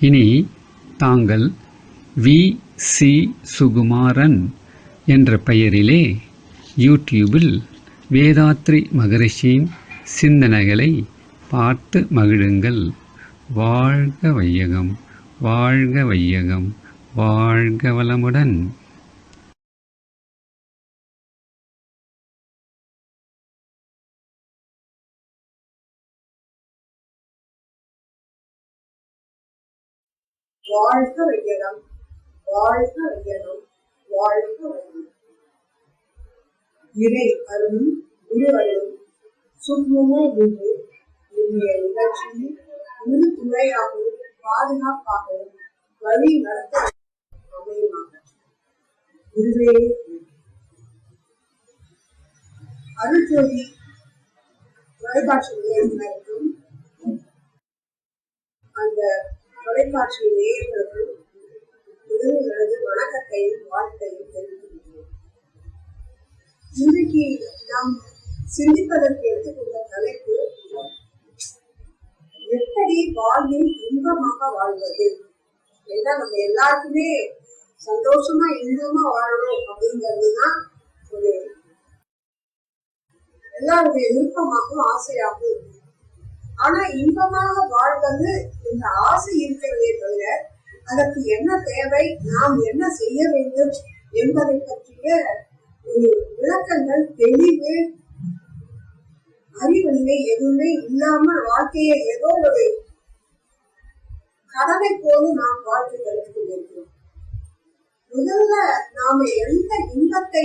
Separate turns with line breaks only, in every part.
இனி தாங்கள் வி.சி. சுகுமாரன் என்ற பெயரிலே யூடியூபில் வேதாத்ரி மகரிஷியின் சிந்தனைகளை பார்த்து மகிழுங்கள். வாழ்க வையகம், வாழ்க வையகம், வாழ்க வளமுடன்.
வாழ்க வையகம், வாழ்க வையகம், வாழ்க வையகம். இறை அருளும் குரு அருளும் சும்முமே இன்று இன்றைய நிகழ்ச்சியில் முழு துணையாகவும் பாதுகாப்பாகவும் வழி நடத்த அமையுமாக. குருவே அருள்ஜோதி தொலைக்காட்சி நிலையத்தினருக்கும் அந்த தொலைக்காட்சி நேயர்களுக்கும் முதலில் வணக்கத்தையும் வாழ்த்தையும் தெரிவித்துள்ளோம். இன்றைக்கு நாம் சிந்திப்பதற்கு எடுத்துக்கொண்ட தலைப்பு, எப்படி வாழ்வில் இன்பமாக வாழ்வது. ஏன்னா நம்ம எல்லாருக்குமே சந்தோஷமா இன்பமா வாழணும் அப்படிங்கிறதுதான் ஒரு எல்லாருடைய விருப்பமாகவும் ஆசையாகவும் இருக்கு. ஆனா இன்பமாக வாழ்வது என்ற ஆசை இருக்கிறதே தவிர அதற்கு என்ன தேவை, நாம் என்ன செய்ய வேண்டும் என்பதை பற்றிய ஒரு விளக்கங்கள், தெளிவு, அறிவொழிவை எதுவுமே இல்லாமல் வாழ்க்கையை ஏதோ ஒரு கடனை போது நாம் வாழ்க்கை கழித்துக் கொண்டிருக்கிறோம். முதல்ல நாம எந்த இன்பத்தை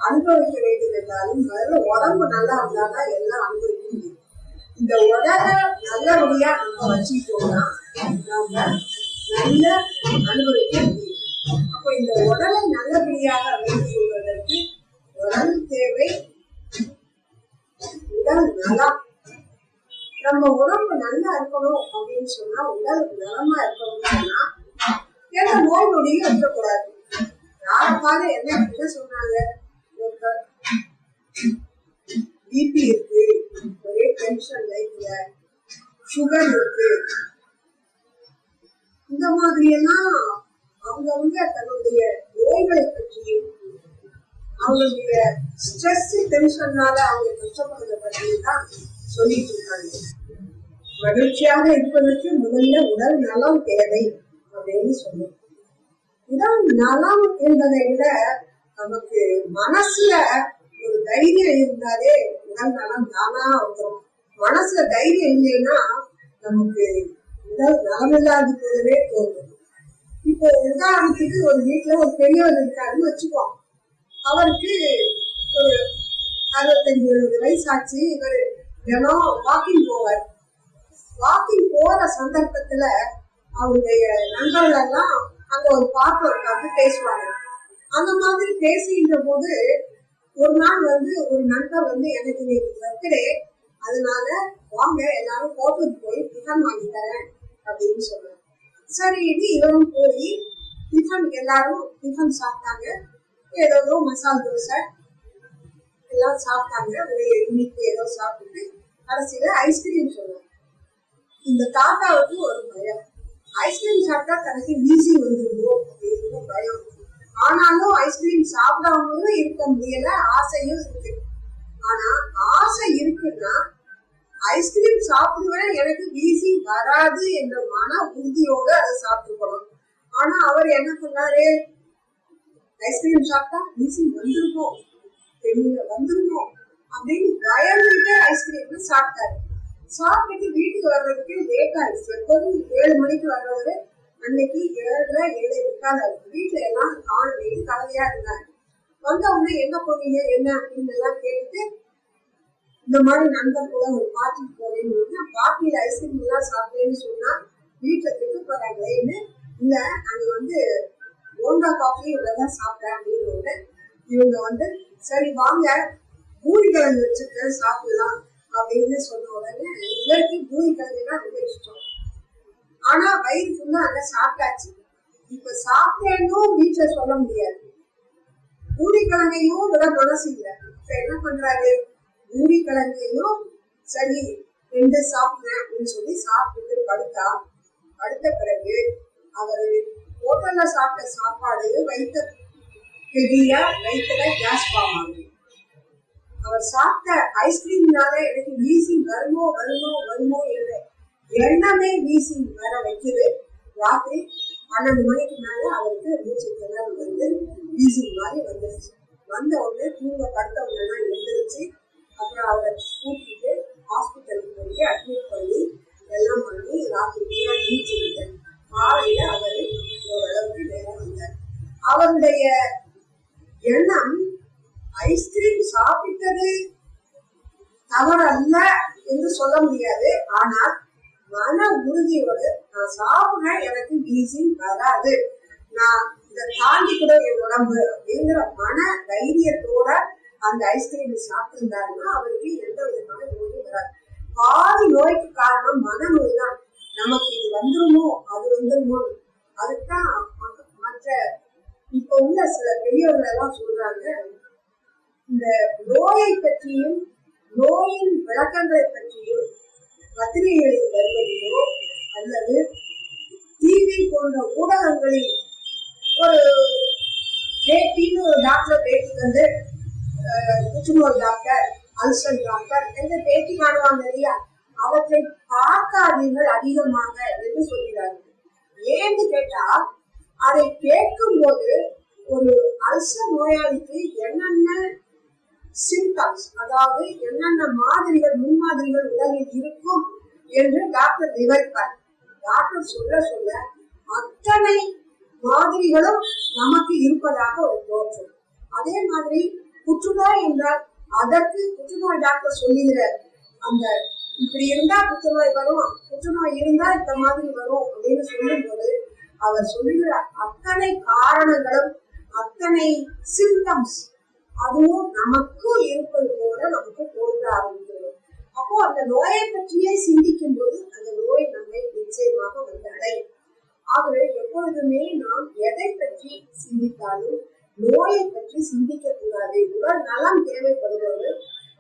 அனுபவிக்க வேண்டும் என்றாலும் முதல்ல உடம்பு நல்லா இருந்தாதான் எல்லாம் அனுபவிக்க முடியும். இந்த உடலை நல்லபடியா நம்ம வச்சுக்கிட்டோம்னா நாம நல்ல அனுபவிக்க முடியும். அப்போ இந்த உடலை நல்லபடியாக வைத்துக் கொள்வதற்கு உடல் தேவை, உடல் நலம். நம்ம உடம்பு நல்லா இருக்கணும் அப்படின்னு சொன்னா, உடல் நலமா இருக்கணும்னு சொன்னா எந்த நோய் நொடியும் இருக்கக்கூடாது. யாருக்காக என்ன சொன்னாங்க, பிபி இருக்கு, ஒரே டென்ஷன் லைஃப்ல, சுகர் இருக்கு, இந்த மாதிரி எல்லாம் அவங்கவுங்க தன்னுடைய நோய்களை பற்றியும் அவங்களுடைய ஸ்ட்ரெஸ் டென்ஷன்னால அவங்க கஷ்டப்படுறத பற்றியும் தான் சொல்லிட்டு இருக்காங்க. மகிழ்ச்சியாக இருப்பதற்கு முதல்ல உடல் நலம் தேவை அப்படின்னு சொல்லுவோம். உடல் நலம் என்பதை விட நமக்கு மனசுல ஒரு தைரியம் இருந்தாலே உடல் நலம் தானா வந்துடும். மனசுல தைரியம் இல்லைன்னா நமக்கு உடல் நலம் இல்லாது போலவே தோணும். இப்போ உதாரணத்துக்கு ஒரு வீட்டுல ஒரு பெரியவர் இருக்காருன்னு வச்சுக்கோம். அவருக்கு ஒரு 65-70 வயசு ஆச்சு. இவர் தினம் வாக்கிங் போவார். வாக்கிங் போற சந்தர்ப்பத்துல அவருடைய நண்பர்கள் எல்லாம் அங்க ஒரு பார்க்க உட்காந்து பேசுவாங்க. அந்த மாதிரி பேசுகின்ற போது ஒரு நாள் ஒரு நண்பர் எனக்கு இன்னைக்கு பர்த்டே, அதனால வாங்க எல்லாரும் ஹோட்டலுக்கு போய் டிஃபன் வாங்கி தரேன் அப்படின்னு சொன்னார். சரி, இது இவரும் போய் டிஃபன், எல்லாரும் டிஃபன் சாப்பிட்டாங்க. ஏதோ மசால் தோசை எல்லாம் சாப்பிட்டாங்க. ஒரு இனிப்பு ஏதோ சாப்பிட்டு கடைசியில ஐஸ்கிரீம் சொன்னாங்க. இந்த தாத்தாவுக்கு ஒரு பயம், ஐஸ்கிரீம் சாப்பிட்டா தனக்கு வீசி வந்துருந்தோம் அப்படின்னு பயம். ஆனாலும் ஐஸ்கிரீம் சாப்பிடாமலும் இருக்க முடியல, ஆசையும் இருக்கு. ஆனா ஆசை இருக்குன்னா ஐஸ்கிரீம் சாப்பிடுவேன், எனக்கு வீசி வராது என்ற மன உறுதியோட அதை சாப்பிட்டுக்கணும். ஆனா அவர் என்ன பண்ணாரு, ஐஸ்கிரீம் சாப்பிட்டா வீசி வந்துருக்கோம், வந்துருக்கோம் அப்படின்னு பயந்துட்டு ஐஸ்கிரீம் சாப்பிட்டாரு. சாப்பிட்டு வீட்டுக்கு வர்றதுக்கு லேட் ஆயிடுச்சு. எப்போதும் 7 மணிக்கு வர்றவரு அன்னைக்கு 7:30 ஆயிடுச்சு. வீட்டுல எல்லாம் காணவே கவலையா இருந்தாங்க. வந்த உடனே என்ன போனீங்க என்ன அப்படின்னு எல்லாம் கேட்டுட்டு, இந்த மாதிரி நண்பர் கூட ஒரு பார்ட்டிக்கு போறேன்னு, பார்ட்டியில ஐஸ்கிரீம் எல்லாம் சாப்பிட்டேன்னு சொன்னா வீட்டுல திட்டு போறாங்களேன்னு, இல்ல அங்க போண்டா காஃபி இவ்வளவுதான் சாப்பிட்டேன் அப்படின்னு இவங்க சரி வாங்க பூரி கிழங்கு வச்சிருக்கேன் சாப்பிடலாம் அப்படின்னு சொன்ன உடனே இவருக்கு பூரி கிழங்குனா ரொம்ப இஷ்டம். ஆனா வயிறு ஃபுல்லா அங்க சாப்பிட்டாச்சு. இப்ப சாப்பிட்டேன்னும் வீட்டுல சொல்ல முடியாது, பூரி கிழங்கையும் விட மனசு இல்லை. இப்ப என்ன பண்றாரு, பூரி கிழங்கையும் சரி 2 சாப்பிடுறேன் அப்படின்னு சொல்லி சாப்பிட்டு படுத்தா அடுத்த பிறகு அவர் ஹோட்டல்ல சாப்பிட்ட சாப்பாடு வயிற்றுல கேஸ் ஃபார்ம் ஆகுது. அவர் சாப்பிட்ட ஐஸ்கிரீம்னால எனக்கு வீசிங் வருமோ என்ற எண்ணமே வீசிங் வர வைக்குது. ராத்திரி 12 மணிக்கு மேல அவருக்கு மூச்சு திணறல் வந்து வீசிங் மாதிரி வந்துருச்சு. வந்த உடனே தூங்க படுத்த உடனே எழுந்திருச்சு. அப்புறம் அவரை கூட்டிட்டு ஹாஸ்பிட்டலுக்கு போய் அட்மிட் பண்ணி எல்லாம் பண்ணி ராத்திரி பூரா பீச் இருந்து காலையில அவர் ஓரளவுக்கு நேரம் வந்தார். அவருடைய எண்ணம் ஐஸ்கிரீம் சாப்பிட்டது தவறல்ல என்று சொல்ல முடியாது. ஆனால் மன உறுதியோடு நான் சாப்பிட எனக்கு வீசிங் வராது, நான் இதை தாண்டி கூட என் உடம்பு அப்படிங்கிற மன தைரியத்தோட அந்த ஐஸ்கிரீம் சாப்பிட்டிருந்தாருன்னா அவருக்கு எந்த விதமான நோயும் வராது. பாதி நோய்க்கு காரணம் மனநோய் தான். நமக்கு இது வந்துருமோ அது வந்துருமோ, அதுதான் மற்ற இப்ப உள்ள சில பெரியவர்கள் எல்லாம் சொல்றாங்க, இந்த நோயை பற்றியும் நோயின் விளக்கங்களை பற்றியும் பத்திரிகைகளில் வருவதையோ அல்லது டிவி போன்ற ஊடகங்களில் ஒரு பேட்டின்னு ஒரு டாக்டர் பேட்டி வந்து புற்றுநோய் டாக்டர், அல்சர் டாக்டர் என்ற பேட்டி காணுவாங்க இல்லையா, அவற்றை பார்க்காதீர்கள் அதிகமாக என்று சொல்கிறார்கள். ஏன்னு கேட்டா அதை கேட்கும் போது ஒரு அல்சர் நோயாளிக்கு என்னென்ன சிம்டம்ஸ், அதாவது என்னென்ன மாதிரிகள் முன்மாதிரிகள் உடலில் இருக்கும் என்று டாக்டர் விவரிப்பார். டாக்டர் சொல்ல அத்தனை மாதிரிகளும் நமக்கு இருப்பதாக ஒரு தோற்றம். அதே மாதிரி புற்றுநோய் என்றால் அதற்கு புற்றுநோய் டாக்டர் சொல்லுகிறார், அந்த இப்படி இருந்தா புற்றுநோய் வரும், புற்றுநோய் இருந்தா இந்த மாதிரி வரும் அப்படின்னு சொல்லும் போது அவர் சொல்லுகிறார் அத்தனை காரணங்களும் அத்தனை சிம்டம்ஸ் அதுவும் நமக்கு இருப்பது போல நமக்கு தோன்ற ஆரம்பிக்கிறது. அப்போ அந்த நோயை பற்றியே சிந்திக்கும் போது அந்த நோய் நம்மை நிச்சயமாக வந்து அடையும். ஆகவே எப்பொழுதுமே நாம் எதை பற்றி சிந்தித்தாலும் நோயை பற்றி சிந்திக்க கூடாது. உடல் நலம் தேவைப்படுவது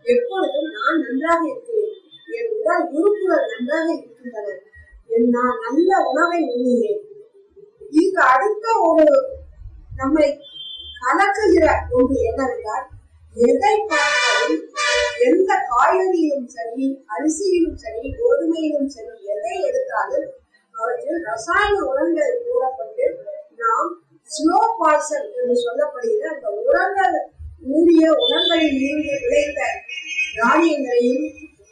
எப்பொழுதும் நான் நன்றாக இருக்கிறேன், என் உடல் உறுப்புகள் நன்றாக இருக்கின்றன, நான் நல்ல உணவை உண்ணுகிறேன், இதுக்கு அடுத்த ஒரு நம்மை கலக்குகிற ஒன்று என்னவென்றால் எதை பார்த்தாலும் எந்த காய்கறியிலும் சரி, அரிசியிலும் சரி, கோதுமையிலும் சரி, எதை எடுத்தாலும் அவற்றில் ரசாயன உரங்கள் கூறப்பட்டு நாம் ஸ்லோ பாய்சன் என்று சொல்லப்படுகிற அந்த உரங்கள் ஊறிய உரங்களில் இருந்து விளைந்த தானியங்களையும்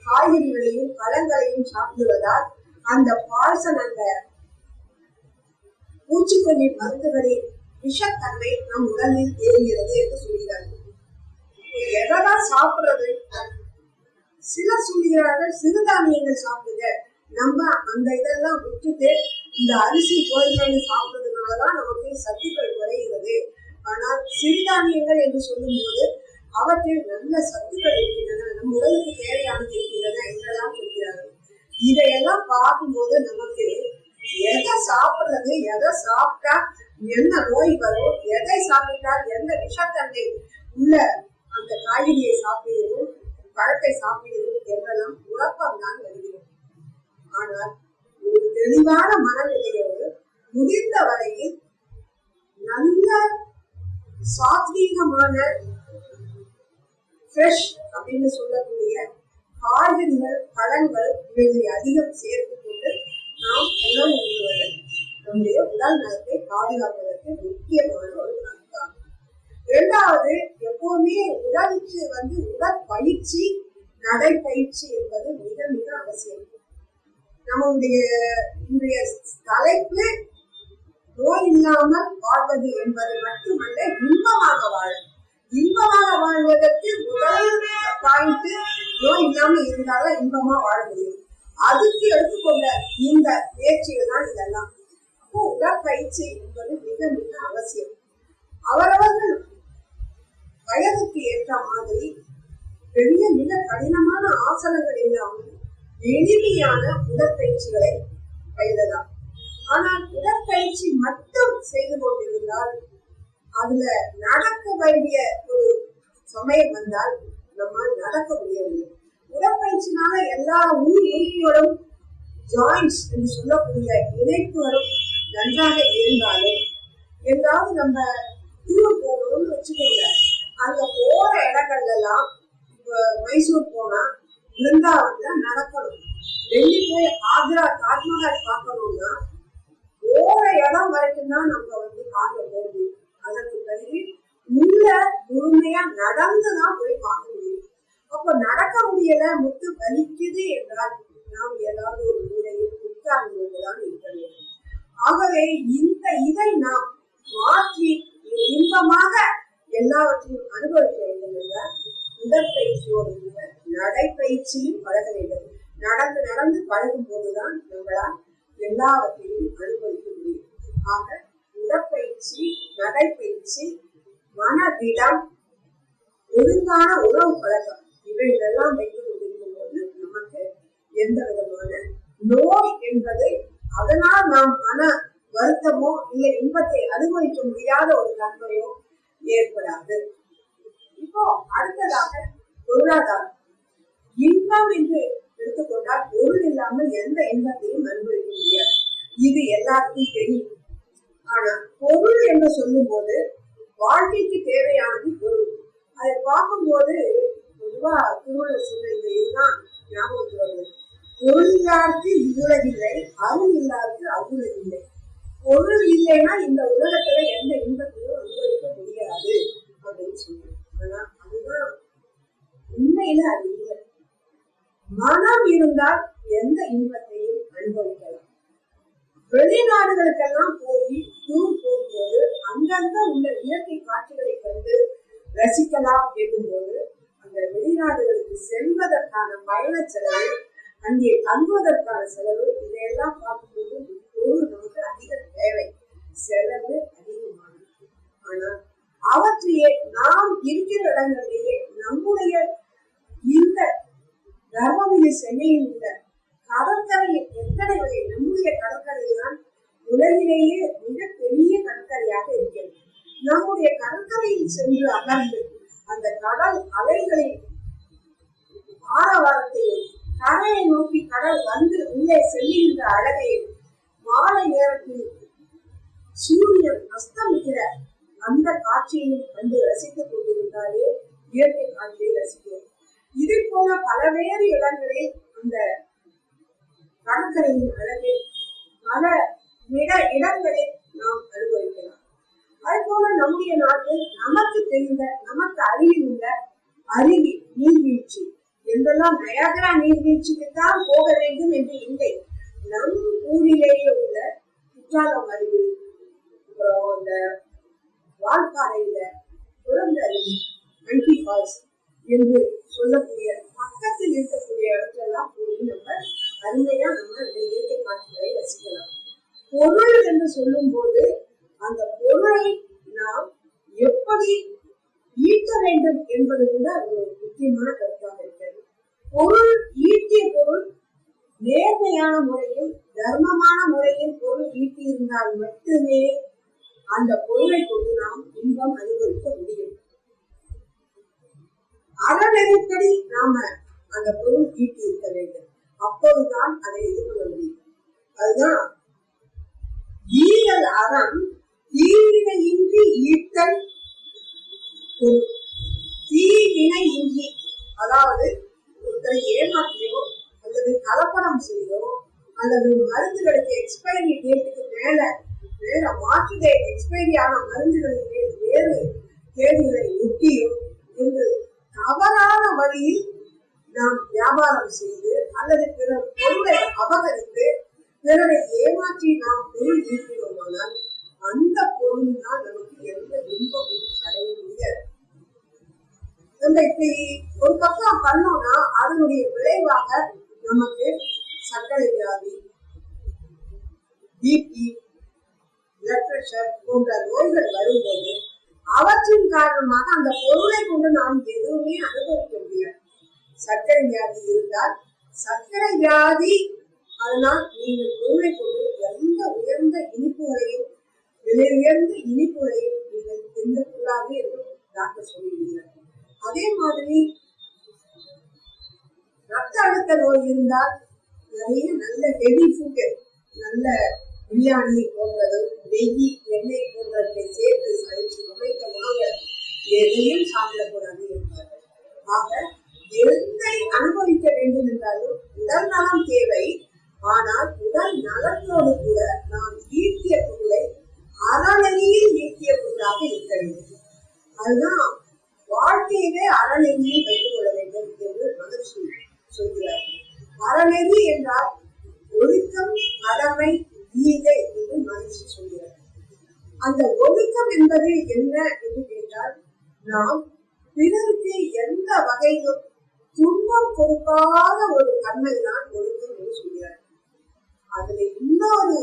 காய்கறிகளையும் பழங்களையும் சாப்பிடுவதால் அந்த பாய்சன், அந்த பூச்சிக்கொல்லி மருந்துகளின் விஷத்தன்மை நம் உடலில் ஏறுகிறது என்று சொல்கிறார்கள். எதான் சாப்பிடுறது? சிலர் சொல்கிறார்கள் சிறுதானியங்கள் சாப்பிடுங்க, நம்ம அந்த இதெல்லாம் விட்டுட்டு இந்த அரிசி கோதுமை சாப்பிடுறதுனாலதான் நமக்கு சத்துக்கள் குறைகிறது. ஆனால் சிறுதானியங்கள் என்று சொல்லும் போது அவற்றில் நல்ல சத்துக்கள் இருக்கின்றன, நம் உடலுக்கு தேவையானது இருக்கின்றன என்றெல்லாம் சொல்கிறார்கள். இதையெல்லாம் பார்க்கும்போது நமக்கு எதை சாப்பிடுறது, எதை சாப்பிட்டா என்ன நோய் வரும், எதை சாப்பிட்டால் எந்த விஷத்தன்மை உள்ள அந்த காய்கறியை சாப்பிடுகிறோம், பழத்தை சாப்பிடுகிறோம் என்றெல்லாம் குழப்பம் தான் வருகிறோம். ஆனால் ஒரு தெளிவான மனநிலையோடு முடிந்த வரையில் நல்ல சாத்வீகமான ஃப்ரெஷ் அப்படின்னு சொல்லக்கூடிய காய்கறிகள், பழங்கள் இவைகளை அதிகம் சேர்த்து கொண்டு நாம் உணவு உண்ணுவது நம்முடைய உடல் நலத்தை பாதுகாப்பதற்கு முக்கியமான ஒரு கருத்தாகும். இரண்டாவது, எப்பவுமே உடலுக்கு உடற்பயிற்சி, நடைப்பயிற்சி என்பது மிக மிக அவசியம். நம்முடைய இன்றைய தலைப்பு நோய் இல்லாமல் வாழ்வது என்பது மட்டுமல்ல, இன்பமாக வாழ. இன்பமாக வாழ்வதற்கு முதல் பாயிண்ட் நோய் இல்லாமல் இருந்தாலும் இன்பமா வாழ முடியும். அதுக்கு எடுத்துக்கொண்ட இந்த முயற்சிகள் தான் இதெல்லாம். அப்போ உடற்பயிற்சி என்பது மிக மிக அவசியம். அவரவர்கள் வயதுக்கு ஏற்ற மாதிரி பெரிய மிக கடினமான ஆசனங்கள் இல்லாமல் எளிமையான உடற்பயிற்சிகளை பயிலலாம். ஆனால் உடற்பயிற்சி மட்டும் செய்து கொண்டிருந்தால் அதுல நடக்க வேண்டிய ஒரு சமயம் வந்தால் நம்ம நடக்க முடியவில்லை. உடற்பயிற்சினால எல்லா உறுப்புகளும் ஜாயின்ஸ் என்று சொல்லக்கூடிய இணைப்புகளும் நன்றாக இருந்தாலும், எங்காவது நம்ம டூர் போகணும்னு வச்சுக்கோங்க, அங்க போற இடங்கள்ல எல்லாம் இப்ப மைசூர் போனா பிருந்தாவன்ல நடக்கணும், டெல்லி போய் ஆக்ரா தாஜ்மஹால் பார்க்கணும்னா போற இடம் வரைக்கும் தான் நம்ம கார்ல போக முடியும். அதற்கு பிறகு உள்ள முழுமையா நடந்துதான் போய் பார்க்க முடியும். அப்ப நடக்க முடியல, முட்டு வலிக்குது என்றால் நாம் ஏதாவது ஒரு மூலையில் உட்கார்ந்துதான் இருக்க வேண்டும். ஆகவே இதை நாம் மாற்றி இன்பமாக எல்லாவற்றையும் அனுபவிக்க வேண்டும் என்றால் உடற்பயிற்சியோடு நடைப்பயிற்சியும் பழக வேண்டும். நடந்து நடந்து பழகும் போதுதான் நம்மளால் எல்லாவற்றையும் அனுபவிக்க முடியும். ஆக உடற்பயிற்சி, நடைப்பயிற்சி, மனதிடம், ஒழுங்கான உணவு பழக்கம் இவைகளெல்லாம் வைத்துக் கொண்டிருக்கும் போது நமக்கு எந்த விதமான நோய் என்பது, அதனால் நாம் மன வருத்தமோ இல்லை இன்பத்தை அனுபவிக்க முடியாத ஒரு தன்மையோ ஏற்படாது. இப்போ அடுத்ததாக பொருளாதாரம். இன்பம் என்று எடுத்துக்கொண்டால் பொருள் இல்லாமல் எந்த இன்பத்தையும் அனுபவிக்க முடியாது. இது எல்லாருக்கும் தெரியும். ஆனா பொருள் என்று சொல்லும் போது வாழ்க்கைக்கு தேவையானது பொருள். அதை பார்க்கும்போது பொதுவா திருவள்ளுவர் சொன்ன இந்த இதுதான் ஞாபகத்துக்கு வருது. பொருள் இல்லாருக்கு இவ்வுலகில்லை, அருள் இல்லாருக்கு அவ்வுலகில்லை. பொருள் இல்லைன்னா இந்த உலகத்துல எந்த இன்பத்தையும் அனுபவிக்க முடியாது அப்படின்னு சொல்றேன். ஆனா அதுதான் உண்மையில அது இல்லை. மனம் இருந்தால் எந்த இன்பத்தையும் அனுபவிக்கலாம். வெளிநாடுகளுக்கெல்லாம் போய் டூர் போகும்போது அங்கங்க உள்ள இயற்கை காட்சிகளை கண்டு ரசிக்கலாம் என்னும்போது அந்த வெளிநாடுகளுக்கு செல்வதற்கான பயண செலவு, அங்கே தங்குவதற்கான செலவு, இதையெல்லாம் பார்க்கும்போது பொருள் நமக்கு அதிக தேவை, செலவு அதிகமானது. ஆனால் அவற்றையே நாம் இருக்கிற இடங்களிலேயே நம்முடைய இந்த தர்மபுரி சென்னையில் உள்ள கடற்கரையில் எத்தனை வகை, நம்முடைய கடற்கரைதான் உலகிலேயே மிகப்பெரிய கடற்கரையாக இருக்கிறது. நம்முடைய கடற்கரையில் சென்று அமர்ந்து அந்த கடல் அலைகளின் ஆரவாரத்தையும் கரையை நோக்கி கடல் வந்து உள்ளே செல்லுகின்ற அழகையும் மாலை நேரத்தில் சூரியன் அஸ்தமிக்கிற அந்த காட்சியையும் கண்டு ரசித்துக் கொண்டிருந்தாலே இயற்கை காட்சியை ரசிக்கிறோம். இதே போல பலவேறு இடங்களில் அந்த கடற்கரையின் அழகை பல இடங்களில் நாம் அனுபவிக்கலாம். அதே போல நம்முடைய நாட்டில் நமக்கு தெரிந்த, நமக்கு அருகில் உள்ள அருவி, நீர்வீழ்ச்சி என்றெல்லாம் நயாகரா நீர்வீழ்ச்சிக்குத்தான் போக வேண்டும் என்று இல்லை. நம் ஊரிலேயே உள்ள குற்றாலம் அருவி, அப்புறம் அந்த வால்பாறையில குழந்தை அருவி, மங்கி ஃபால்ஸ் என்று சொல்லக்கூடிய பக்கத்தில் இருக்கக்கூடிய இடத்தெல்லாம் போய் நம்ம அருமையா நம்ம அந்த இயற்கை காட்சிகளை ரசிக்கலாம். பொருள் என்று சொல்லும் போது அந்த பொருளை நாம் எப்படி ஈட்ட வேண்டும் என்பது கூட ஒரு முக்கியமான கருத்தாக இருக்கிறது. பொருள், ஈட்டிய பொருள் நேர்மையான முறையில், தர்மமான முறையில் பொருள் ஈட்டி இருந்தால் மட்டுமே அந்த பொருளை கொண்டு நாம் இன்பம் அனுபவிக்க முடியும். அறநெறிப்படி நாம அந்த பொருள் ஈட்டி இருக்க வேண்டும். அப்போதுதான் அதை எதிர்கொள்ள முடியும். அதுதான் ஈரல் அறம் தீவினையின்றி ஈட்டல் பொருள். தீவினையின்றி, அதாவது ஒருத்தரை ஏமாற்றியோ அல்லது கலப்படம் செய்தோ அல்லது மருந்துகளுக்கு எக்ஸ்பைரி டேட்டுக்கு மேல வேற மாற்று டேட் எக்ஸ்பைரி ஆன மருந்துகளின் மேல் வேறு தேதிகளை ஒட்டியோ என்று தவறான வழியில் நாம் வியாபாரம் செய்து அல்லது பிறர் பொருளை அபகரித்து பிறரை ஏமாற்றி நாம் பொருள் ஈட்டினோமானால் அந்த பொருள் தான் நமக்கு எந்த இன்பமும் அடைய முடியாது. நம்ம இப்படி ஒரு பக்கம் பண்ணோம்னா அதனுடைய விளைவாக நமக்கு சர்க்கரை வியாதி, பிபி, பிளட் பிரஷர் போன்ற நோய்கள் வரும்போது அவற்றின் காரணமாக அந்த பொருளை கொண்டு நாம் எதுவுமே அனுபவிக்க முடியாது. சர்க்கரை வியாதி இருந்தால் சர்க்கரை வியாதி, அதனால் நீங்கள் பொருளை கொண்டு எந்த உயர்ந்த இனிப்புகளையும் விலை உயர்ந்த இனிப்புகளையும் நீங்கள் தின்னக்கூடாது என்று டாக்டர் சொல்லியிருக்கிறார். அதே மாதிரி ரத்த அழுத்த நோய் இருந்தால் நிறைய நல்ல ஹெவி ஃபுட், நல்ல பிரியாணி போன்றது, நெய், எண்ணெய் போன்றவற்றை சேர்த்து சமைத்த உணவுகள் எதையும் சாப்பிடக்கூடாது என்பார்கள். ஆக எதை அனுபவிக்க வேண்டும் என்றாலும் உடல் நலம் தேவை. ஆனால் உடல் நலத்தோடு கூட நாம் ஈட்டிய பொருளை அறநெறியில் ஈட்டிய பொருளாக இருக்க வேண்டும். அதுதான் வாழ்க்கையவே அறநெறியில் வைத்துக் கொள்ள வேண்டும் என்று மகிழ்ச்சி சொல்கிறார்கள். அறநெறி என்றால் ஒழுக்கம், கடமை, ஈகை என்று மகிழ்ச்சி சொல்கிறார். அந்த ஒழுக்கம் என்பது என்ன என்று கேட்டால், நாம் பிறருக்கு எந்த வகையிலும் துன்பம் கொடுக்காத ஒரு தன்மைதான் ஒழுக்கம் என்று சொல்கிறார். அதுல இன்னொரு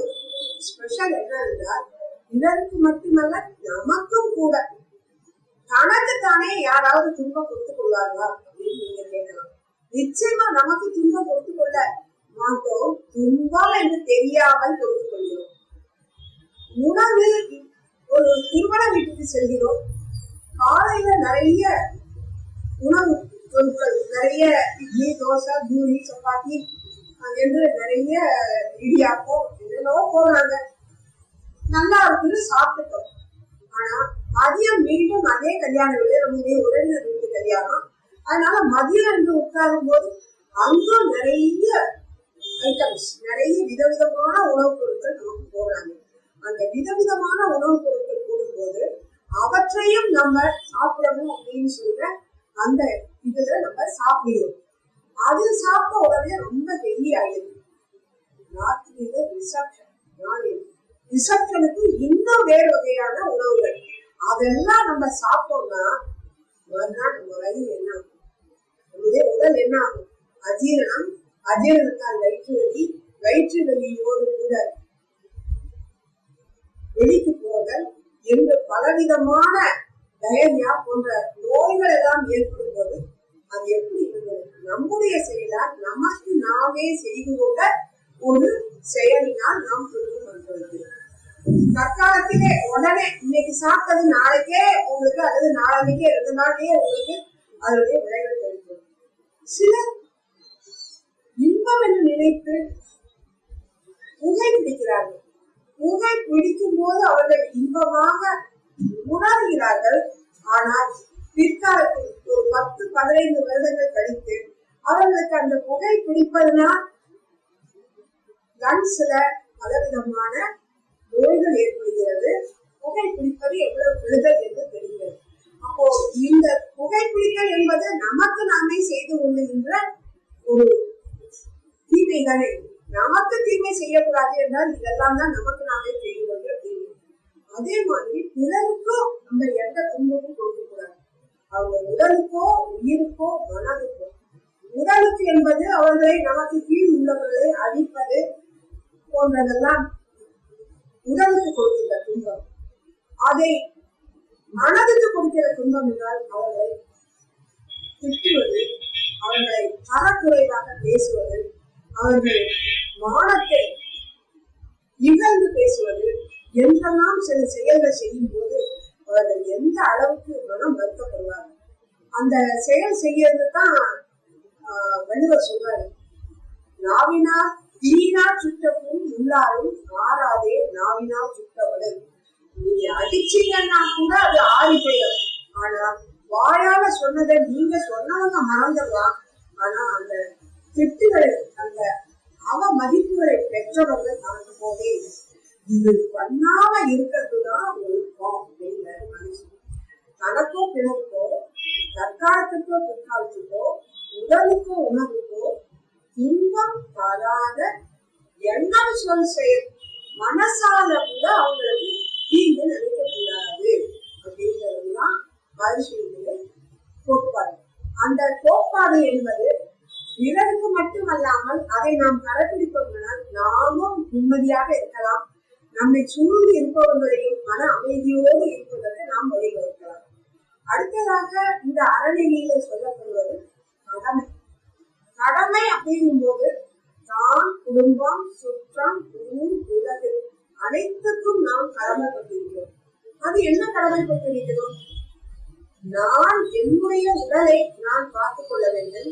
ஸ்பெஷல் என்னவென்றால், பிறருக்கு மட்டுமல்ல நமக்கும் கூட. தனக்குத்தானே யாராவது துன்பம் கொடுத்துக் கொள்வார்களா அப்படின்னு நீங்க கேட்கலாம். நிச்சயமா நமக்கு துன்பம் கொடுத்துக் கொள்ள மாட்டோம். துன்பம் என்று தெரியாமல் கொடுத்துக் கொள்கிறோம். உணவு, ஒரு திருமண வீட்டுக்கு செல்கிறோம். காலையில நிறைய உணவு பொருட்கள், நிறைய இட்லி, தோசை, பூரி, சப்பாத்தி என்று நிறைய இடியாப்பம் என்னென்னோ போடுறாங்க. நல்லா இருக்குன்னு சாப்பிட்டுட்டோம். ஆனா மதியம் மீண்டும் அதே கல்யாண வீடு, நம்முடைய உறவினர் வீட்டு கல்யாணம். அதனால மதியம் என்று உட்காரும் போது அங்கும் நிறைய ஐட்டம்ஸ், நிறைய விதவிதமான உணவுப் பொருட்கள் நமக்கு போடுறாங்க. அந்த விதவிதமான உணவுப் பொருட்கள் போடும்போது அவற்றையும் நம்ம சாப்பிடணும் அப்படின்னு சொல்ற அந்த இதுல நம்ம சாப்பிடுறோம். அது சாப்பிட்ட உடனே ரொம்ப ஹெவி ஆயிடுது. ராத்திரியில ரிசப்ஷனுக்கு இன்னும் வேறு வகையான உணவுகள், அதெல்லாம் நம்ம சாப்பிட்டோம்னா மறுநாள் நம்ம வயிறு என்ன ஆகும், நம்முடைய உடல் என்ன ஆகும்? அஜீரணம், அஜீரணத்தால் வயிற்று வலி, வயிற்று வலியோடு கூட வெளிக்கு போதல் என்று பலவிதமான டயரியா போன்ற நோய்கள் எல்லாம் ஏற்படும் போது அது எப்படி இருந்தது? நம்முடைய செயலால் நமக்கு நாமே செய்து கொண்ட ஒரு செயலினால் நாம் துன்பம் பண்றது. தற்காலத்திலே உடனே இன்னைக்கு சாப்பிட்டது நாளைக்கே உங்களுக்கு, அல்லது நாளைக்கே 2 நாளையே உங்களுக்கு அதனுடைய விளைவுகள் கிடைக்கும். சிலர் இன்பம் என்று நினைத்து புகை பிடிக்கிறார்கள். புகை பிடிக்கும் போது அவர்கள் இன்பமாக உணர்கிறார்கள். ஆனால் பிற்காலத்தில் ஒரு 10-15 வருடங்கள் கழித்து அவர்களுக்கு அந்த புகை பிடிப்பதனால் லங்ஸ்ல பலவிதமான நோய்கள் ஏற்படுகிறது. புகை பிடிப்பது எவ்வளவு கெடுதல் என்று தெரிகிறது. அப்போ இந்த புகை பிடித்தல் என்பது நமக்கு நாமே செய்து கொள்ளுகின்ற ஒரு தீமை தானே. நமக்கு தீமை செய்யக்கூடாது என்றால் இதெல்லாம் தான் நமக்கு நாமே செய்து கொள்கிற தீமை. அதே மாதிரி பிறருக்கும் நம்ம எந்த துன்பமும் கொடுக்க கூடாது. அவங்க உடலுக்கோ, உயிருக்கோ, மனதுக்கோ. உடலுக்கு என்பது அவர்களை நமக்கு கீழ் உள்ளவர்களை அடிப்பது போன்றதெல்லாம் உடலுக்கு கொடுக்கின்ற துன்பம். அதை மனதுக்கு கொடுக்கிற துன்பம் என்றால் அவர்களை திட்டுவது, அவர்களை தரக்குறைவாக பேசுவது, அவர்கள் மானத்தை இகழ்ந்து பேசுவது என்றெல்லாம் சில செயல்கள் செய்யும் போது அவர்கள் எந்த அளவுக்கு மனம் வருத்தப்படுவார்கள். அந்த செயல் செய்யறது தான் வள்ளுவர் சொல்றாரு, நாவினால் தீனா சுட்டப்பும் உள்ளாரும் ஆறாதே நாவினால் சுட்டவளை. நீங்க அடிச்சீங்கன்னா கூட அது ஆறி போயிடும். ஆனா வாயால சொன்னதை நீங்க சொன்னவங்க மறந்துடலாம். ஆனா அந்த திட்டுகளை, அந்த அவ மதிப்புகளை பெற்றவர்கள் மறந்து போதே இல்லை. இது பண்ணாம இருக்கிறதுதான் ஒழுக்கம் அப்படிங்கிற மனுஷன். தனக்கோ பிறருக்கோ, தற்காலத்துக்கோ பிற்காலத்துக்கோ, உடலுக்கோ உணவுக்கோ துன்பம் தராத எண்ணம், சொல், செயல், மனசால கூட அவங்களுக்கு தீங்கு நினைக்க கூடாது அப்படிங்கிறதுதான் மனுஷனுடைய கோட்பாடு. அந்த கோட்பாடு என்பது பிறருக்கு மட்டுமல்லாமல் அதை நாம் கடைபிடிப்போம்னால் நாமும் நிம்மதியாக இருக்கலாம். நம்மை சூழ்ந்து இருப்பவர்களையும் மன அமைதியோடு இருப்பதற்கு நாம் வழிவகுக்கலாம். அடுத்ததாக இந்த அறநெறியில சொல்லப்படுவது கடமை. கடமை அப்படிங்கும் போது தான், குடும்பம், சுற்றம், ஊர், உலகு அனைத்துக்கும் நாம் கடமைப்பட்டிருக்கிறோம். அது என்ன கடமைப்பட்டிருக்கிறோம்? நான் என்னுடைய உடலை நான் பார்த்துக் கொள்ள வேண்டும்,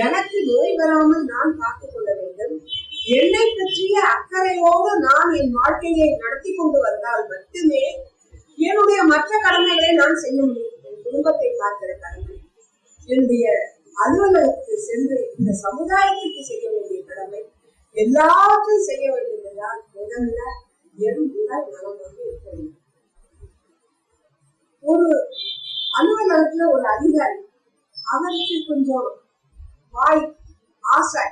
எனக்கு நோய் வராமல் நான் பார்த்துக் கொள்ள வேண்டும், என்னை பற்றிய அக்கறையோடு நான் என் வாழ்க்கையை நடத்தி கொண்டு வந்தால் மட்டுமே என்னுடைய மற்ற கடமைகளை நான் செய்ய முடியும். என் குடும்பத்தை பார்க்கிற கடமை, என்னுடைய அலுவலகத்துக்கு சென்று இந்த சமுதாயத்திற்கு செய்ய வேண்டிய கடமை, எல்லாத்தையும் செய்ய வேண்டும் என்றால் முதல்ல என் உடல் நலமாக இருக்க வேண்டும். ஒரு அலுவலகத்துல ஒரு அதிகாரி, அவருக்கு கொஞ்சம் வாய் ஆசை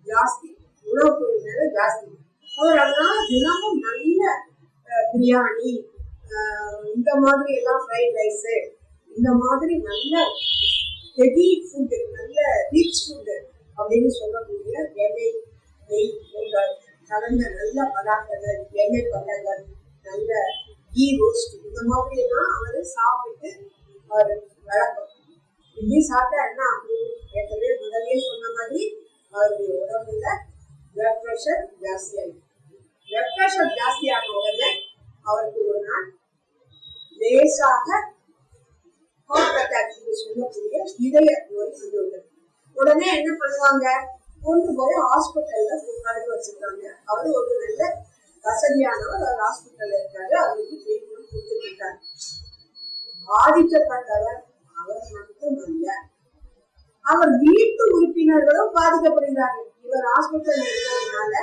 ஜாஸ்தி, உணவு பொருள் மேல ஜாஸ்தி. அவர் அதனால தினமும் நல்ல பிரியாணி, இந்த மாதிரி எல்லாம் ஃப்ரைட் ரைஸ், இந்த மாதிரி நல்ல ஹெவி ஃபுட்டு, நல்ல ரிச் ஃபுட்டு அப்படின்னு சொல்லக்கூடிய எண்ணெய், நெய் போன்ற கலந்த நல்ல பதார்த்தங்கள், எண்ணெய் பழங்கள், நல்ல கீ ரோஸ்ட், இந்த மாதிரி எல்லாம் அவரு சாப்பிட்டு அவர் வழக்கம். இப்படி சாப்பிட்டா என்ன ஆகும்? ஏற்கனவே முதலே சொன்ன மாதிரி அவருடைய உடம்புல பிளட் ப்ரெஷர் ஜாஸ்தி ஆகும். பிளட் ப்ரெஷர் ஜாஸ்தியான உடனே அவருக்கு ஒரு நாள் லேசாக ஹார்ட் அட்டாக் சொல்லக்கூடிய இதய நோய் வந்து விட்டது. உடனே என்ன பண்ணுவாங்க? கொண்டு போய் ஹாஸ்பிட்டல்ல படுக்க வச்சிருக்காங்க. அவரு ஒரு நல்ல வசதியானவர், அவர் ஹாஸ்பிட்டல்ல இருக்காரு, அவருக்கு ட்ரீட்மெண்ட் கொடுத்துட்டு இருக்காரு. பாதிக்கப்பட்டவர் அவர் மட்டுமல்ல, அவர் வீட்டு உறுப்பினர்களும் பாதிக்கப்படுகிறார்கள். இவர் ஹாஸ்பிட்டல் இருக்கிறதுனால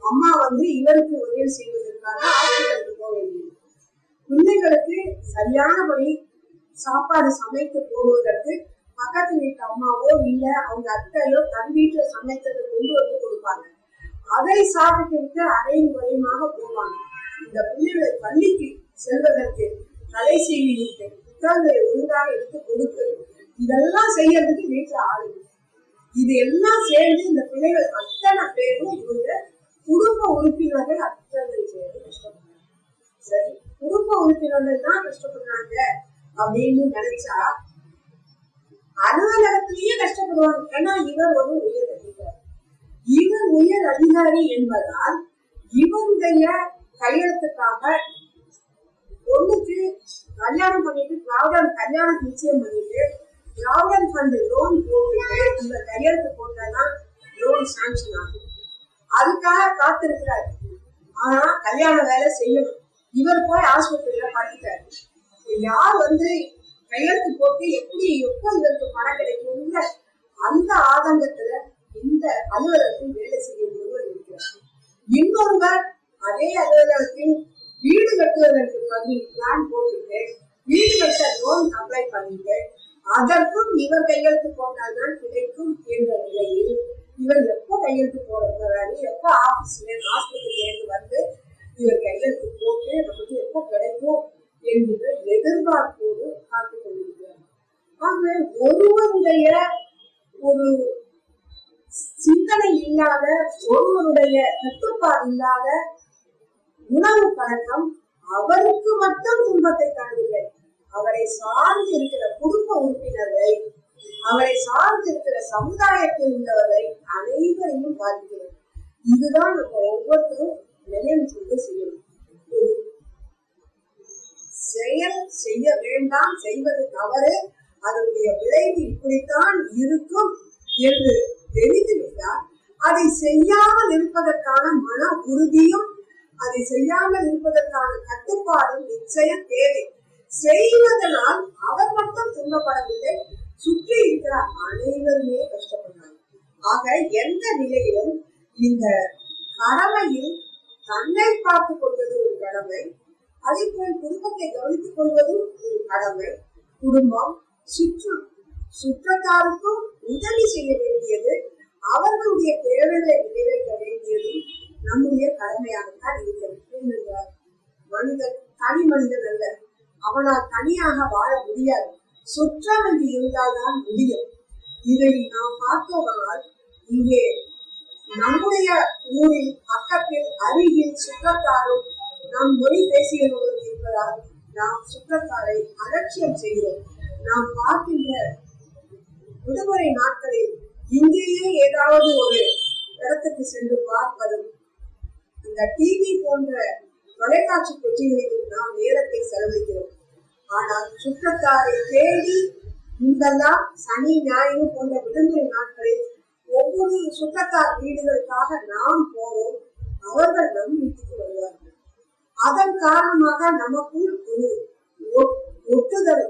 அம்மா வந்து இவருக்கு உதவி செய்வதற்காக ஹாஸ்பிட்டலுக்கு போக வேண்டியது. பிள்ளைகளுக்கு சரியானபடி சாப்பாடு சமைத்து போடுவதற்கு பக்கத்து வீட்டு அம்மாவோ இல்ல அவங்க அத்தையோ தன் வீட்டுல சமைத்ததை கொண்டு வந்து கொடுப்பாங்க. அதை சாப்பிட்டு அரையும் குறையுமாக போவாங்க. இந்த பிள்ளைகளை பள்ளிக்கு செல்வதற்கு தலை சீவி விட்டு புத்தகங்களை ஒழுங்காக எடுத்து கொடுத்து இதெல்லாம் செய்யறதுக்கு வீட்டுல ஆளு. இது எல்லாம் சேர்ந்து இந்த பிள்ளைகள் அத்தனை பேரும் இவங்க குடும்ப உறுப்பினர்கள் அத்தனை பேரும் கஷ்டப்படுறாங்க. சரி, குடும்ப உறுப்பினர்கள் தான் கஷ்டப்படுறாங்க அப்படின்னு நினைச்சா அலுவலகத்திலேயே கஷ்டப்படுவாங்க. ஏன்னா இவர் ஒரு உயர் அதிகாரி. இவர் உயர் அதிகாரி என்பதால் இவருடைய கையெழுத்துக்காக பொண்ணுக்கு கல்யாணம் பண்ணிட்டு திராவிடன் கல்யாணம் நிச்சயம் பண்ணிட்டு திராவிடன் ஃபண்ட் லோன் போட்டுட்டு இந்த கையெழுத்து போட்டாதான் லோன் சாங்ஷன் ஆகும். அதுக்காக காத்திருக்கிறாரு. ஆனா கல்யாண வேலை செய்யணும். இவர் போய் ஆஸ்பத்திரியில படுத்துட்டாரு. யார் வந்து கையெழுத்து போட்டு எப்படி எப்போ இவருக்கு பணம் கிடைக்கும் அந்த ஆதங்கத்துல இந்த அலுவலகத்தில் வேலை செய்யும் ஒருவர் இருக்கிறார். இன்னொருவர் அதே அலுவலகத்தில் வீடு கட்டுவதற்கு பிளான் போட்டுட்டு வீடு கட்ட லோன் அப்ளை பண்ணிட்டு அதற்கும் இவர் கையெழுத்து போட்டால்தான் கிடைக்கும் என்ற நிலையில் இவர் எப்போ கையெழுத்து போட போறாரு, எப்போ ஆபீஸ்ல ஆஸ்பத்திரியிலிருந்து வந்து இவர் கையெழுத்து போட்டு நமக்கு எப்போ கிடைக்கும் என்கிற எதிர்பார்ப்போடு காத்துக் கொண்டிருக்கிறார். ஆகவே ஒருவருடைய ஒரு சிந்தனை இல்லாத, ஒருவருடைய கட்டுப்பாடு இல்லாத உணவு பழக்கம் அவருக்கு மட்டும் துன்பத்தை தரவில்லை, அவரை சார்ந்து இருக்கிற குடும்ப உறுப்பினர்களை, அவரை சார்ந்து இருக்கிற சமுதாயத்தில் உள்ளவரை அனைவரையும் பாதிக்கிறது. இதுதான் நம்ம ஒவ்வொருத்தரும் நினைவு செய்து செய்யணும். செயல் செய்ய வேண்டாம், செய்வது தவறு, அதனுடைய விளைவு இப்படித்தான் இருக்கும் என்று தெரிந்துவிட்டால் அதை செய்யாமல் இருப்பதற்கான மன உறுதியும் அதை செய்யாமல் இருப்பதற்கான கட்டுப்பாடும் நிச்சயம் தேவை. செய்வதனால் அவர் மட்டும் துன்பப்படவில்லை, சுற்றி இருக்கிற அனைவருமே கஷ்டப்படுறாங்க. ஆக எந்த நிலையிலும் இந்த கடமையில் தன்னை பார்த்துக் கொள்வது ஒரு கடமை, அதே போல் குடும்பத்தை கவனித்துக் கொள்வதும் ஒரு கடமை. குடும்பம் சுற்றத்தாருக்கும் உதவி செய்ய வேண்டியது, அவர்களுடைய தேவைகளை நிறைவேற்ற வேண்டியது நம்முடைய கடமையாகத்தான் இருக்கிறது. மனிதன் தனி மனிதன் அல்ல, அவனால் தனியாக வாழ முடியாது, சுற்றம் என்று இருந்தால்தான் முடியும். இதை நாம் பார்த்தோமானால் இங்கே நம்முடைய ஊரில் பக்கத்தில் அருகில் சுற்றத்தாரும் நம் மொழி பேசியவர்கள் இருப்பதால் நாம் சுற்றத்தாரை அலட்சியம் செய்கிறோம். நாம் பார்க்கின்ற விடுமுறை நாட்களில் இங்கேயே ஏதாவது ஒரு இடத்துக்கு சென்று பார்ப்பதும், இந்த டிவி போன்ற தொலைக்காட்சி பெட்டிகளிலும் நாம் நேரத்தை செலவழிக்கிறோம். ஆனால் சுற்றத்தாரை தேடி இங்கெல்லாம் சனி ஞாயிறு போன்ற விடுமுறை நாட்களில் ஒவ்வொரு சுற்றத்தார் வீடுகளுக்காக நாம் போவோம், அவர்கள் நம் வீட்டுக்கு வருவார்கள். அதன் காரணமாக நமக்குள் ஒரு ஒட்டுதல்,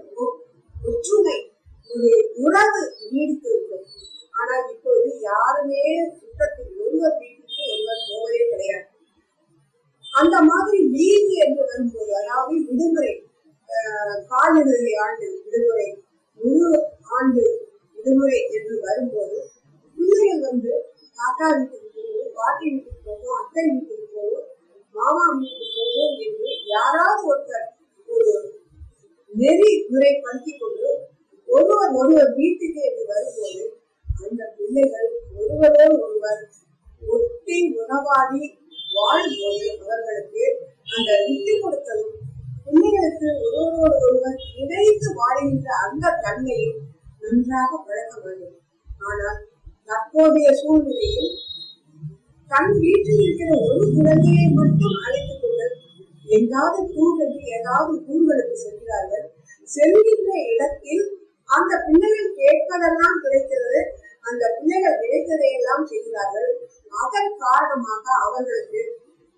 ஒற்றுமை, ஒரு உறவு நீடித்து இருக்கும். ஆனால் இப்பொழுது யாருமே சுற்றத்தில் ஒருவர் வீட்டுக்கு ஒருவர் போவதே கிடையாது. அந்த மாதிரி லீவு என்று வரும்போது, அதாவது விடுமுறை, கால்நடை ஆண்டு விடுமுறை, முழு ஆண்டு விடுமுறை என்று வரும்போது பிள்ளைகள் தாத்தா வீட்டுக்கு போவோம், பாட்டி வீட்டுக்கு போவோம், அத்தை வீட்டுக்கு போவோம், மாமா வீட்டுக்கு போவோம் என்று யாராவது ஒருத்தர் ஒரு நெறிமுறைப்படுத்திக் கொண்டு ஒருவர் வீட்டுக்கு என்று வரும்போது அந்த பிள்ளைகள் ஒருவரோடு ஒருவர் ஒட்டி உணவாடி வாழும்போது அவர்களுக்கு அந்த விட்டு கொடுத்தலும் பிள்ளைகளுக்கு ஒருவரோடு ஒருவர் இணைந்து வாழ்கின்ற அந்த தன்மையும் நன்றாக பழக்க வேண்டும். ஆனால் தற்போதைய சூழ்நிலையில் தன் வீட்டில் இருக்கிற ஒரு குழந்தையை மட்டும் அழைத்துக் கொண்டு எங்காவது கூறுகளுக்கு ஏதாவது ஊர்களுக்கு செல்கிறார்கள். செல்கின்ற இடத்தில் அந்த பிள்ளைகள் கேட்பதெல்லாம் கிடைக்கிறது, அந்த பிள்ளைகள் நினைத்ததையெல்லாம் செய்கிறார்கள். அதன் காரணமாக அவர்களுக்கு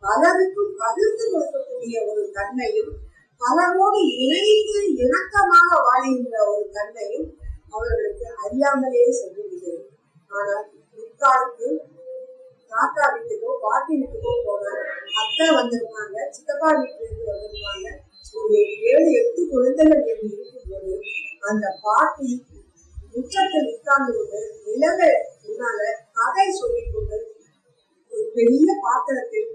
பலருக்கும் பகிர்ந்து கொடுக்கக்கூடிய ஒரு தன்மையும், பலரோடு இணைந்து இணக்கமாக வாழ்கின்ற ஒரு தன்மையும் அவர்களுக்கு அறியாமலே சென்றுவிடுகிறது. ஆனால் முற்காலத்து தாத்தா வீட்டுக்கோ பாட்டி வீட்டுக்கோ போனால் அத்தை வந்திருப்பாங்க, சித்தப்பா வீட்டிலிருந்து வந்திருப்பாங்க, ஒரு 7-8 குழந்தைகள் என்று இருக்கும்போது அந்த பாட்டி முற்றத்தில் உட்கார்ந்து கொண்டு நிலவை முன்னால கதை சொல்லிக் கொண்டு ஒரு பெரிய பாத்திரத்தில்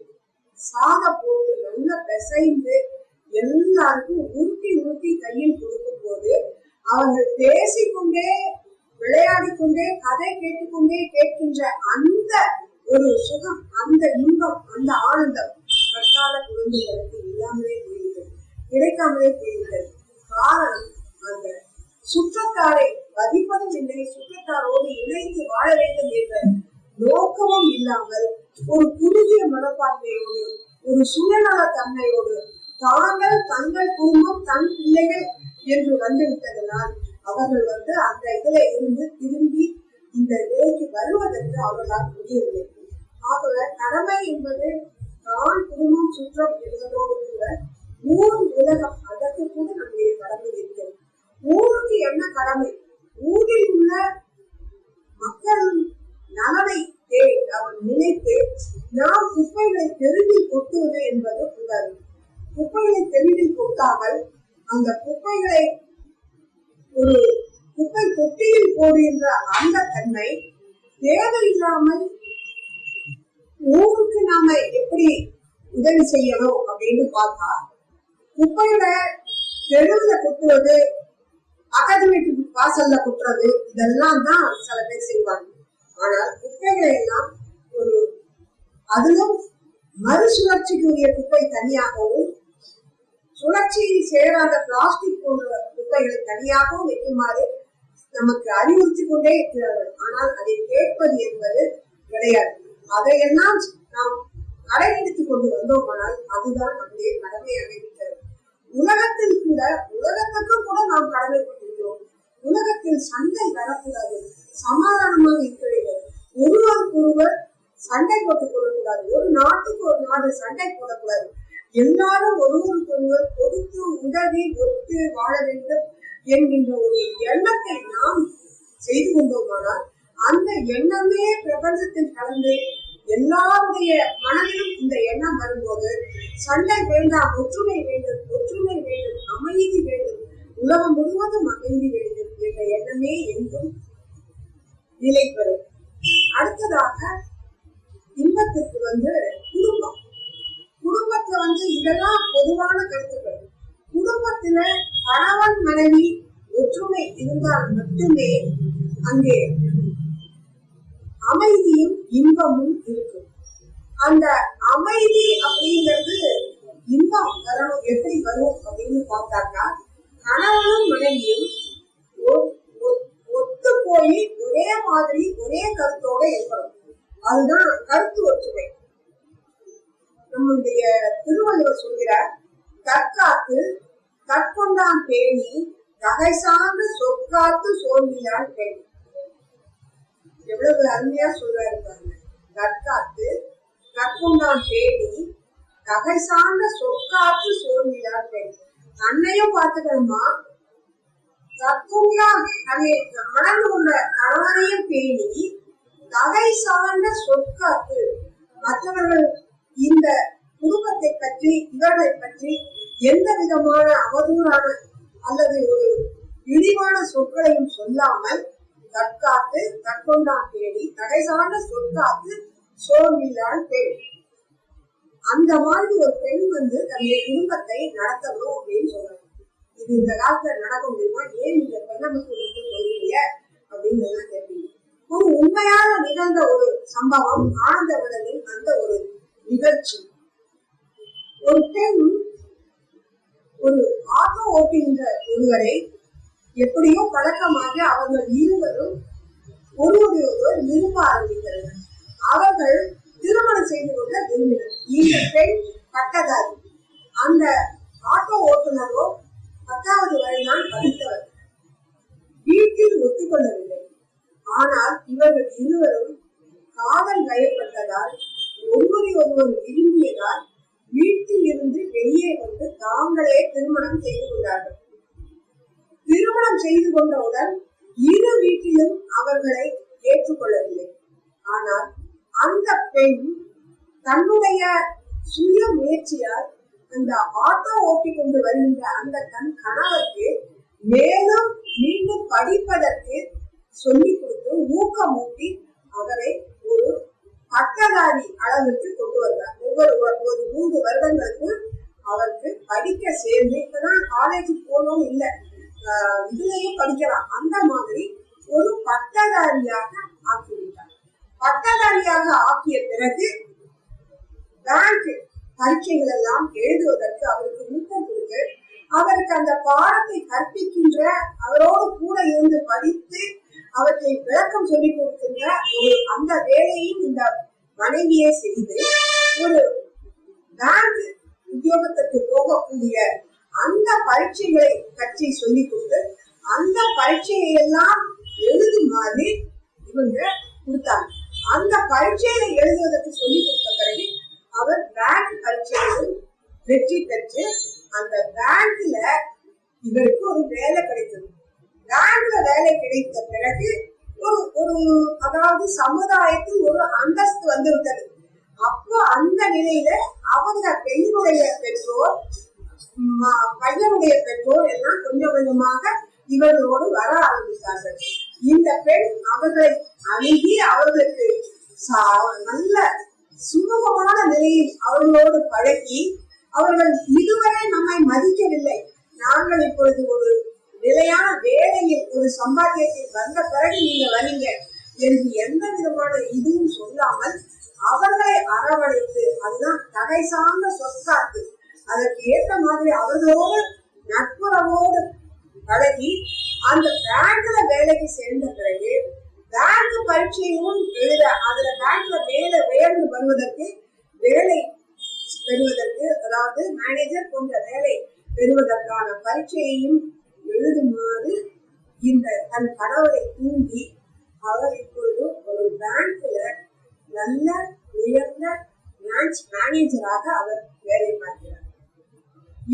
சாதம் போட்டு நல்லா பிசைந்து எல்லாருக்கும் உருட்டி கையில் கொடுக்கும் போது அவர்கள் பேசிக்கொண்டே விளையாடிக்கொண்டே கதை கேட்டுக்கொண்டே கேட்கின்ற அந்த ஒரு சுகம், அந்த இன்பம், அந்த ஆனந்தம் தற்கால குழந்தைகளுக்கு இல்லாமலே போயிருக்கிறது, கிடைக்காமலே போயிருக்கிறது. காரணம் அந்த சுற்றத்தாரை மதிப்பதும் இல்லை, சுற்றத்தாரோடு இணைந்து வாழ வேண்டும் என்ற நோக்கமும் இல்லாமல் ஒரு குறுகிய மனப்பான்மையோடு, ஒரு சுயநல தன்மையோடு தங்கள் குடும்பம் தன் பிள்ளைகள் என்று வந்துவிட்டதனால் அவர்கள் அந்த இதுல இருந்து திரும்பி இந்த நிலைக்கு வருவதற்கு அவர்களால் முடியவில்லை. ஆகவே கடமை என்பது தான் குடும்பம் சுற்றம் என்பதோடு கூட ஊர் உலகம், அதற்கு கூட நம்முடைய கடமை இருக்கிறது. ஊருக்கு என்ன கடமை? ஊரில் உள்ள மக்கள் நலனை அவர் நினைத்து நாம் குப்பைகளை தெருவில் கொட்டுவது என்பது கூடாது. குப்பைகளை தெருவில் கொட்டாமல் அந்த குப்பைகளை ஒரு குப்பை தொட்டியில் போடுகின்ற அந்த தன்மை தேவையில்லாமல் ஊருக்கு நாம எப்படி உதவி செய்யணும் அப்படின்னு பார்த்தா, குப்பைகளை தெருவுல கொட்டுவது, பக்கத்து வீட்டு வாசல்ல கொட்டுறது, இதெல்லாம் தான் சில பேர் செய்வாங்க. ஆனால் குப்பைகளை எல்லாம் ஒரு அதிலும் மறுசுழற்சிக்குரிய குப்பை தனியாகவும், சுழற்சியில் சேராத பிளாஸ்டிக் போன்ற குப்பைகளை தனியாகவும் வைக்குமாறு நமக்கு அறிவுறுத்தி கொண்டே இருக்கிறார்கள். ஆனால் அதை கேட்பது என்பது கிடையாது. அதையெல்லாம் நாம் கடைபிடித்துக் கொண்டு வந்தோமானால் அதுதான் நம்முடைய கடமையாக இருக்கிறது. உலகத்துக்கும் கூட நாம் கடமைப்பட்டிருக்கிறோம். உலகத்தில் சண்டை வரக்கூடாது, சமாதானமாக இருக்க வேண்டும், ஒருவருக்கொருவர் சண்டை போட்டுக் கொள்ளக்கூடாது, ஒரு நாட்டுக்கு ஒரு நாடு சண்டை போடக்கூடாது, எல்லாரும் ஒருவருக்கொருவர் கொடுத்து உதவி ஒத்து வாழ வேண்டும் என்கின்ற ஒரு எண்ணத்தை நாம் செய்து கொண்டோமானால் அந்த எண்ணமே பிரபஞ்சத்தில் கலந்து எல்லாருடைய மனதிலும் இந்த எண்ணம் வரும்போது சண்டை வேண்டாம், ஒற்றுமை வேண்டும், ஒற்றுமை வேண்டும், அமைதி வேண்டும், உலகம் முழுவதும் அமைதி வேண்டும் என்ற எண்ணமே எங்கும் நிலை பெறும். அடுத்ததாக இன்பத்திற்கு குடும்பம். குடும்பத்துல இதெல்லாம் பொதுவான கருத்துக்கள். குடும்பத்துல கணவன் மனைவி ஒற்றுமை இருந்தால் மட்டுமே அங்கே அமைதியும் இன்பமும் இருக்கும். அந்த அமைதி அப்படிங்கிறது இன்பம் வரணும், எப்படி வரும் அப்படின்னு பார்த்தாக்கா, கணவனும் மனைவியும் ஒத்து போய் ஒரே மாதிரி ஒரே கருத்தோட ஏற்படும். அதுதான் கருத்து ஒற்றுமை. நம்முடைய திருவள்ளுவர் சொல்கிறார், தற்காத்து தற்கொண்டான் பேணி தகை சார்ந்து சொற்காத்து சோர்வியான் பேணி. எவ்வளவு அருமையா சொல்றாரு பாருங்க. கற்காத்து கற்கொண்டான் பேணி தகை சார்ந்த சொற்காத்து சோர்விலார் பேணி. தன்னையும் பார்த்துக்கணுமா, கற்கொண்டா தன்னை மணந்து கொண்ட கணவனையும் பேணி தகை சார்ந்த சொற்காத்து, மற்றவர்கள் இந்த குடும்பத்தை பற்றி இவர்களை பற்றி எந்த விதமான அவதூறான அல்லது ஒரு இழிவான சொற்களையும் சொல்லாமல் கற்காத்து கற்கொண்டான் பேணி தகை சார்ந்த சொற்காத்து சோர்வில்லாள் பெண். அந்த மாதிரி ஒரு பெண் தன்னுடைய குடும்பத்தை நடத்தணும் அப்படின்னு சொல்றாங்க. இது இந்த காலத்துல நடக்க முடியுமா? ஏன் இந்த பெண்ணை மட்டும் சொல்றீங்க அப்படின்னு கேட்பீங்க. ஒரு உண்மையான நிகழ்ந்த ஒரு சம்பவம் ஆனந்த விடலில் அந்த ஒரு நிகழ்ச்சி. ஒரு பெண் ஒரு ஆட்டோ ஓட்டுகின்ற ஒருவரை எப்படியோ பழக்கமாக அவர்கள் இருவரும் ஒருவரையொருவர் விரும்ப ஆரம்பிக்கிறார்கள். அவர்கள் திருமணம் செய்து கொள்ள விரும்பினர். இந்த பெண் பட்டதாரி, அந்த ஆட்டோ ஓட்டுநரோ 10வது வரைதான் படித்தவர். வீட்டில் ஒத்துக்கொள்ளவில்லை. ஆனால் இவர்கள் இருவரும் காதல் வயப்பட்டதால் ஒருவரை ஒருவர் விரும்பியதால் வீட்டில் இருந்து வெளியே வந்து தாங்களே திருமணம் செய்து கொண்டார்கள். திருமணம் செய்து கொண்டவுடன் இரு வீட்டிலும் அவர்களை ஏற்றுக்கொள்ளவில்லை. ஆனால் அந்த பெண் தன்னுடைய சுய முயற்சியால் அந்த ஆட்டோ ஓட்டி கொண்டு வருகின்ற அந்த தன் கணவருக்கு மேலும் மீண்டும் படிப்பதற்கு சொல்லிக் கொடுத்து ஊக்கமூட்டி அவரை ஒரு பட்டதாரி அளவிற்கு கொண்டு வந்தார். ஒவ்வொரு 3 வருடங்களுக்கு அவருக்கு படிக்க சேர்ந்து, இப்பதான் காலேஜ் போனோம் இல்ல, இதுலயும் படிக்கலாம், அந்த மாதிரி ஒரு பட்டதாரியாக ஆக்கிவிட்டார். பட்டதாரியாக ஆக்கிய பிறகு பேங்க் பரீட்சைகள் எல்லாம் எழுதுவதற்கு அவருக்கு ஊக்கம் கொடுத்து அவருக்கு அந்த பாடத்தை கற்பிக்கின்ற, அவரோடு கூட இருந்து படித்து அவற்றை விளக்கம் சொல்லிக் கொடுக்கின்ற அந்த வேலையும் இந்த மனைவியை செய்து ஒரு பேங்க் உத்தியோகத்திற்கு போகக்கூடிய அந்த பரீட்சைகளை பற்றி சொல்லிக் கொடுத்து அந்த பரீட்சையை எல்லாம் எழுதுமாறு இவங்க கொடுத்தாங்க. அந்த பரீட்சையை எழுதுவதற்கு சொல்லிக் கொடுத்த பிறகு அவர் பேங்க் பரீட்சையில் வெற்றி பெற்று அந்த பேங்க்ல இவருக்கு ஒரு வேலை கிடைத்தது. பேங்க்ல வேலை கிடைத்த பிறகு ஒரு அதாவது சமுதாயத்தில் ஒரு அந்தஸ்து வந்து விட்டது. அப்போ அந்த நிலையில அவங்க பெண்ணுடைய பெற்றோர் பையனுடைய பெற்றோர் எல்லாம் கொஞ்சம் கொஞ்சமாக இவர்களோடு வர ஆரம்பித்தார்கள். இந்த பெண் அவர்களை அணுகி அவர்களுக்கு நல்ல சுமூகமான நிலையில் அவர்களோடு பழகி, அவர்கள் இதுவரை நம்மை மதிக்கவில்லை, நாங்கள் இப்பொழுது ஒரு நிலையான வேலையில் ஒரு சம்பாத்தியத்தில் வந்த பிறகு நீங்க வரீங்க என்று எந்த விதமான இதுவும் சொல்லாமல் அவர்களை அரவணைத்து, அதுதான் தகை சார்ந்த சொற்காத்து, அதற்கு ஏற்ற மாதிரி அவர்களோடு நட்புறவோடு பழகி அந்த பேங்க்ல வேலைக்கு சேர்ந்த பிறகு பேங்க் பரீட்சையும் எழுத, அதுல பேங்க்ல வேலை வருவதற்கு வேலை பெறுவதற்கு, அதாவது மேனேஜர் போன்ற வேலை பெறுவதற்கான பரீட்சையையும் எழுதுமாறு இந்த தன் கணவரை தூண்டி அவர் இப்பொழுது ஒரு பேங்க்ல நல்ல உயர்ந்த பிரான்ச் மேனேஜராக அவர் வேலை பார்க்கிறார்.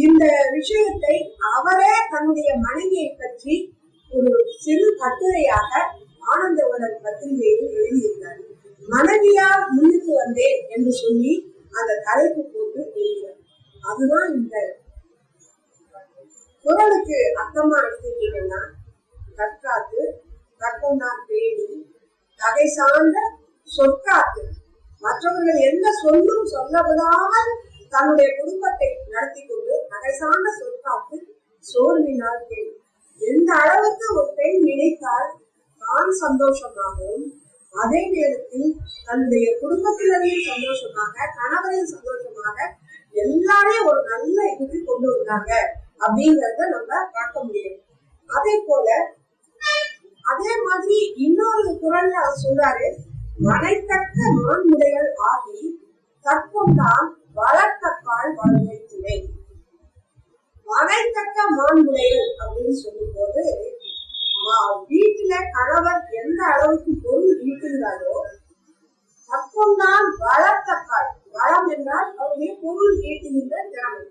இந்த விஷயத்தை அவரே தன்னுடைய மனைவியை பற்றி ஒரு சிறு கட்டுரையாக ஆனந்தவனம் பத்திரிகையில் எழுதியிருந்தார். மனைவியார் முன்னுக்கு வந்தேன் என்று சொல்லி அந்த தலைப்பு போட்டு எழுதினார். அதுதான் இந்த குரலுக்கு அர்த்தமா எடுத்துக்கிட்டீங்கன்னா, கற்காத்து கற்கொண்டான் பேணி தகை சார்ந்த சொற்காத்து, மற்றவர்கள் என்ன சொல்லும் சொல்ல விடாமல் தன்னுடைய குடும்பத்தை நடத்தி கொண்டு தகை சார்ந்த சொற்காத்து சோர்வினால் பெண். எந்த அளவுக்கு ஒரு பெண் நினைத்தால் தான் சந்தோஷமாகவும் அதே நேரத்தில் தன்னுடைய குடும்பத்தினரையும் சந்தோஷமாக கணவரையும் சந்தோஷமாக எல்லாரையும் ஒரு நல்ல இதுக்கு கொண்டு வந்தாங்க அப்படிங்கறத நம்ம பார்க்க முடியும். அதே மாதிரி இன்னொரு குரல்ல அவர் சொல்றாரு, மனைத்தக்க மான்முடைகள் ஆகி கற்கொண்டான் வளர்த்தக்கால் வாழ்வை துணை. மனைத்தக்க மான்முடைகள் அப்படின்னு சொல்லும் போது வீட்டு வீட்டுல கணவர் எந்த அளவுக்கு பொருள் ஈட்டுகிறாரோ அப்போதான் வளர்த்தக்கால். வளம் என்றால் அவருடைய பொருள் ஈட்டுகின்ற திறமை.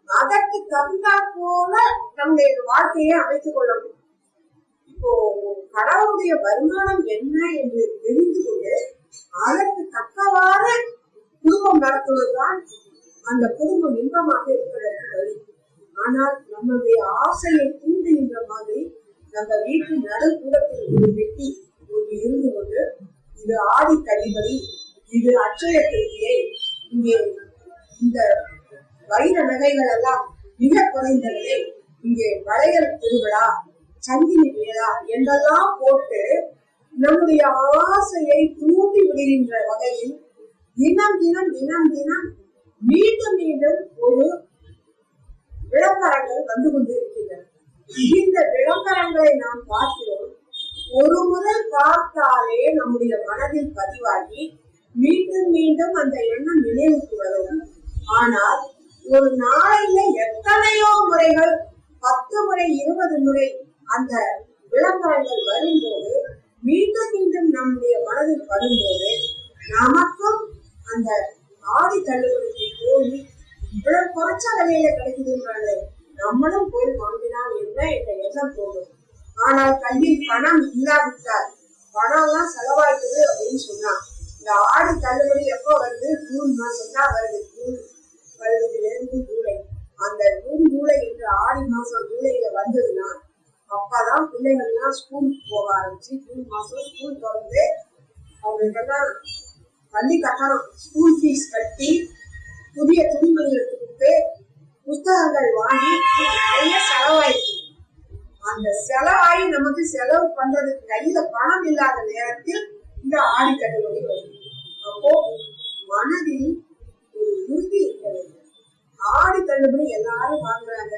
அதற்கு தகுந்தாற் போல நம்முடைய வாழ்க்கையை அமைத்துக் கொள்ளணும். இப்போ கணவருடைய வருமானம் என்ன என்று தெரிந்து கொண்டு அதற்கு தக்கவாறு குடும்பம் நடத்துவதுதான் அந்த குடும்பம் இன்பமாக இருப்பதற்கு வழி. ஆனால் நம்முடைய ஆசையை தூண்டுகின்ற மாதிரி நம்ம வீட்டு நடுக்கூடத்தில் ஒரு வெட்டி ஒன்று இருந்து கொண்டு, இது ஆடி கழிபடி, இது அட்சய திருத்தியை, இங்கே இந்த வைர நகைகள் எல்லாம் மிக குறைந்த விலை, இங்கே வளையல் திருவிழா, சங்கிலி விழா என்றெல்லாம் போட்டு நம்முடைய ஆசையை தூண்டி விடுகின்ற வகையில் தினம் தினம் தினம் தினம் மீண்டும் மீண்டும் ஒரு விளம்பரங்கள் வந்து கொண்டு இருக்கின்றன. இந்த விளம்பரங்களை நாம் பார்க்கிறோம். ஒரு முறை பார்த்தாலே நம்முடைய மனதில் பதிவாகி மீண்டும் மீண்டும் அந்த எண்ணம் நினைவுக்கு வரும். ஆனால் ஒரு நாளையில எத்தனையோ முறைகள், 10 முறை 20 முறை அந்த விளம்பரங்கள் வரும்போது மீண்டும் மீண்டும் நம்முடைய மனதில் படும்போது நமக்கும் அந்த ஆடி தள்ளுபடிக்கு போய் இவ்வளவு குறைச்ச விலையில கிடைக்குதுன்றாங்க, நம்மளும் போய் வாங்கினால் என்ன என்ற எண்ணம் தோணும். ஆனால் கையில் பணம் இல்லாவிட்டால் பணம் எல்லாம் செலவாயிடுது அப்படின்னு சொன்னா, இந்த ஆடி தள்ளுபடி எப்போ வருது? ஜூன் மாசம் தான் வருது. ஜூன் 15 ஜூலை, அந்த ஜூன் ஜூலை என்று ஆடி மாசம் ஜூலைல வந்ததுன்னா அப்பதான் பிள்ளைகள்லாம் ஸ்கூலுக்கு போக ஆரம்பிச்சு, ஜூன் மாசம் ஸ்கூல் திறந்து அவங்களுக்கெல்லாம் பள்ளி கட்டணம், ஸ்கூல் ஃபீஸ் கட்டி, புதிய துணிமணி எடுத்துக்கிட்டு புத்தகங்கள் வாங்கி நிறைய செலவாயிருக்கு. அந்த செலவாயி நமக்கு செலவு பண்றதுக்கு கையில பணம் இல்லாத நேரத்தில் இந்த ஆடி தள்ளுபடி வரும். அப்போ மனதில் ஒரு உறுதி இருக்க வேண்டும். ஆடி தள்ளுபடி எல்லாரும் வாங்குறாங்க,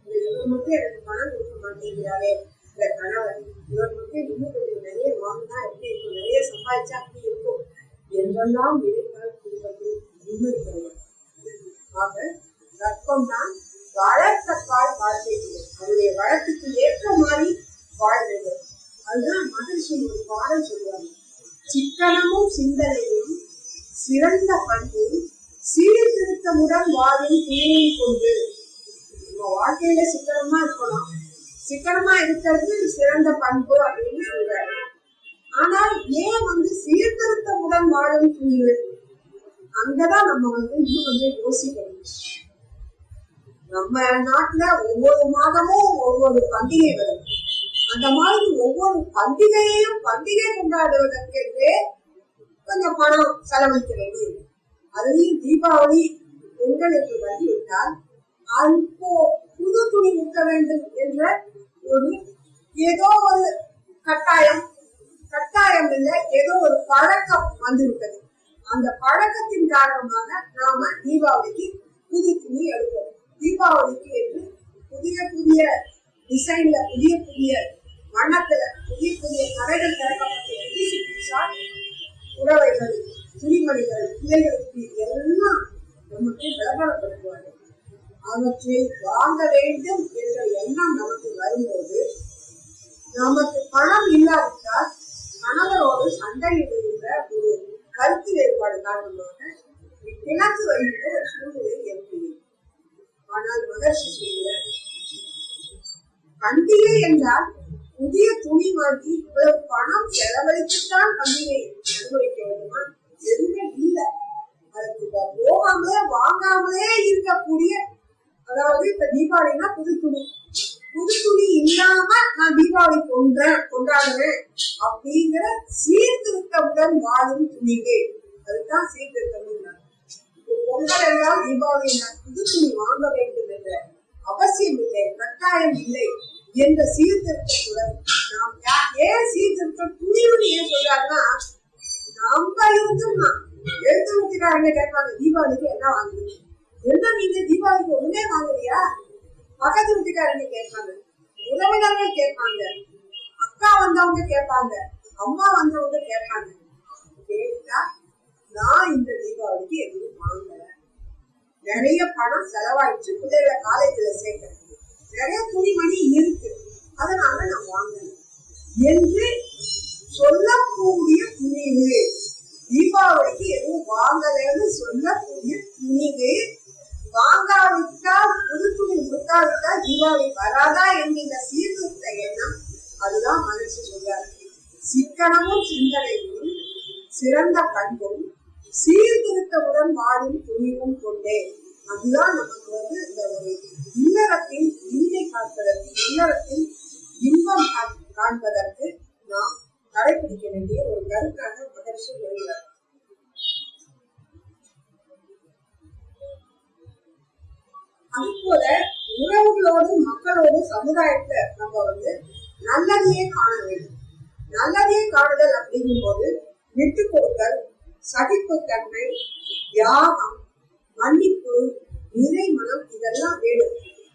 இவர் மட்டும் எனக்கு பணம் கொடுக்க மாட்டேங்கிறாரே, இந்த கணவர் இவர் மட்டும் இன்னும் கொஞ்சம் நிறைய வாங்கினா எப்படி இருக்கும், நிறைய சம்பாதிச்சா அப்படி இருக்கும் என்றெல்லாம் நினைத்தால் குடும்பத்தில் நிம்மதி கிடையாது. ஆக கற்பம் தான் வளர்த்தப்பால் வாழ்க்கை. அவருடைய வளர்த்துக்கு ஏற்ற மாதிரி வாழ வேண்டும். அதுதான் மகிழ்ச்சி ஒரு பாடல் சொல்லுவாங்க. சிக்கனமும் சிந்தனையும் சிறந்த பண்பும் சீர்திருத்தமுடன் வாழும் துணையை கொண்டு. நம்ம வாழ்க்கையில சிக்கனமா இருக்கணும். சிக்கனமா இருக்கிறது சிறந்த பண்பு அப்படின்னு சொல்றாரு. ஆனால் ஏன் சீர்திருத்தமுடன் வாழும் துணிவு? அங்கதான் நம்ம இன்னும் கொஞ்சம் யோசிக்கணும். நம்ம நாட்டுல ஒவ்வொரு மாதமும் ஒவ்வொரு பண்டிகை வரும். அந்த மாதிரி ஒவ்வொரு பண்டிகையையும் பண்டிகை கொண்டாடுவதற்கென்றே கொஞ்சம் பணம் செலவழிக்க வேண்டியது. அதுலயும் தீபாவளி, பொங்கல் என்று வந்துவிட்டால் அப்போ புது துணி விற்க வேண்டும் என்ற ஒரு ஏதோ ஒரு கட்டாயம் இல்லை, ஏதோ ஒரு பழக்கம் வந்துவிட்டது. அந்த பழக்கத்தின் காரணமாக நாம தீபாவளிக்கு புது துணி எடுப்போம். தீபாவளிக்கு என்று புதிய புதிய டிசைன்ல, புதிய புதிய வண்ணத்துல, புதிய புதிய கடைகள் திறக்கப்பட்டு புடவைகள், துணிமணிகள், பிள்ளைகளுக்கு எல்லாம் நமக்கு விளம்பரப்படுத்துவார்கள். அவற்றை வாங்க வேண்டும் என்ற எண்ணம் நமக்கு வரும்போது நமக்கு பணம் இல்லாவிட்டால் கணவரோடு சண்டையிடுகின்ற ஒரு கருத்து வேறுபாடு காரணமாக பிணக்கு வருகின்ற ஒரு சூழ்நிலை ஏற்படுகிறது. ஆனால் மகர்ஷி சொல்ல, பண்டிகை என்றால் புதிய துணி வாங்கி இவ்வளவு பணம் செலவழித்துத்தான் பண்டிகை அனுபவிக்க வேண்டுமா? எதுவுமே இல்லை. அதுக்கு போகாமலே வாங்காமலே இருக்கக்கூடிய, அதாவது இப்ப தீபாவளினா புது துணி இல்லாம நான் தீபாவளி கொண்டாடுறேன் அப்படிங்கிற சீர்திருத்தமுடன் வாழும் துணிவு. அதுதான் சீர்திருத்தம். பொங்கல் என்றால் தீபாவளி புது துணி வாங்க வேண்டும் என்ற அவசியம் இல்லை, கட்டாயம் இல்லை என்ற சீர்திருத்தத்துடன் நாம் ஏன் சீர்திருத்தம் துணிவுன்னு ஏன் சொல்றாருன்னா, நம்ம இருந்தோம்னா எழுத்து ஊட்டிக்காரங்க கேட்பாங்க, தீபாவளிக்கு என்ன வாங்குறீங்க? என்ன நீங்க தீபாவளிக்கு ஒண்ணுமே வாங்குறியா? பக்கத்து வீட்டுக்காரங்க கேட்பாங்க, உறவினர்கள் கேட்பாங்க, அக்கா வந்தவங்க கேட்பாங்க, அம்மா வந்தவங்க கேட்பாங்க. கேட்டா நான் இந்த தீபாவளிக்கு எதுவும் வாங்கல, நிறைய பணம் செலவாயிடுச்சு, பிள்ளைகளை காலேஜ்ல சேர்க்கிறேன், நிறைய துணிமணி இருக்கு, அதனால நான் வாங்கல. என்று சொல்லக்கூடிய துணிவு. தீபாவளிக்கு எதுவும் வாங்கலன்னு சொல்லக்கூடிய துணிவு. வாங்காவிட்டால் புது துணி கொடுக்காவிட்டால் தீபாவளி வராதா என்கின்ற சீர்திருத்த எண்ணம். அதுதான் மனசு சொல்றாரு. சிக்கனமும் சிந்தனையும் சிறந்த பண்பும் சீர்திருத்தமுடன் வாழும் துணிவும் கொண்டே. அதுதான் நமக்கு இந்த ஒரு இல்லறத்தின் இனிமை காப்பதற்கு, இல்லறத்தின் இன்பம் காண்பதற்கு நாம் கடைபிடிக்க வேண்டிய ஒரு கருத்தாக மகர்ஷி எழுதுகிறார். அதுபோல உறவுகளோடு மக்களோடு சமுதாயத்தை நம்ம நல்லதையே காண வேண்டும். நல்லதையே காணுதல் அப்படிங்கும் போது விட்டு கொடுத்தல், சகிப்புத்தன்மை, தியாகம், மன்னிப்பு, நிறை மனம் இதெல்லாம் வேணும்.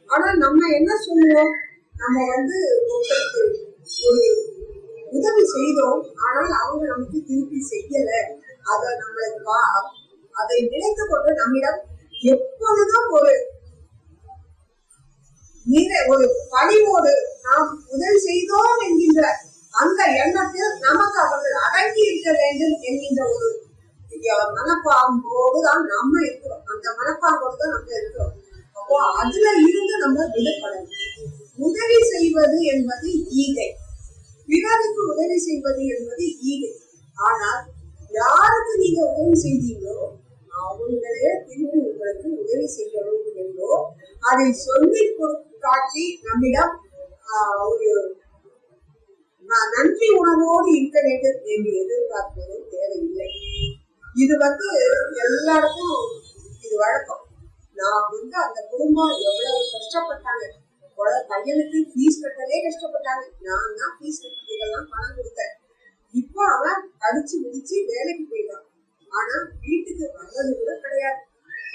ஆனா நம்ம என்ன சொல்லுவோம், நம்ம ஒருத்தருக்கு ஒரு உதவி செய்தோம், ஆனால் அவங்க நமக்கு திருப்பி செய்யல. அதை நினைத்து கொண்டு நம்மிடம் எப்பொழுதும் ஒரு பணிவோடு நாம் உதவி செய்தோம் என்கின்ற அந்த எண்ணத்தில் நமக்கு அவர்கள் அடங்கி இருக்க வேண்டும் என்கின்ற ஒரு மனப்பாம்போடுதான் நம்ம இருக்கிறோம். அந்த மனப்பாம்போடு தான் நம்ம இருக்கிறோம். அப்போ அதுல இருந்து நம்ம விடுபடணும். உதவி செய்வது என்பது ஈகை, பிறருக்கு உதவி செய்வது என்பது ஈகை. ஆனால் யாருக்கு நீங்க உதவி செய்தீங்களோ அவங்களே திரும்பி உங்களுக்கு உதவி செய்யணும் என்றோ அதை சொல்லி காட்டி நம்மிடம் ஒரு நன்றி உணர்வோடு இருக்க வேண்டும் என்று எதிர்பார்ப்பது தேவையில்லை. இது எல்லாருக்கும் இது வழக்கம். நான் அந்த குடும்பம் எவ்வளவு கஷ்டப்பட்டாங்க, பையனுக்கு ஃபீஸ் கட்டலே கஷ்டப்பட்டாங்க. நான் தான் ஃபீஸ் கட்டுறதுக்கெல்லாம் பணம் கொடுத்தேன். இப்போ அவன் படிச்சு முடிச்சு வேலைக்கு போயிட்டான். ஆனா வீட்டுக்கு வர்றது கூட கிடையாது,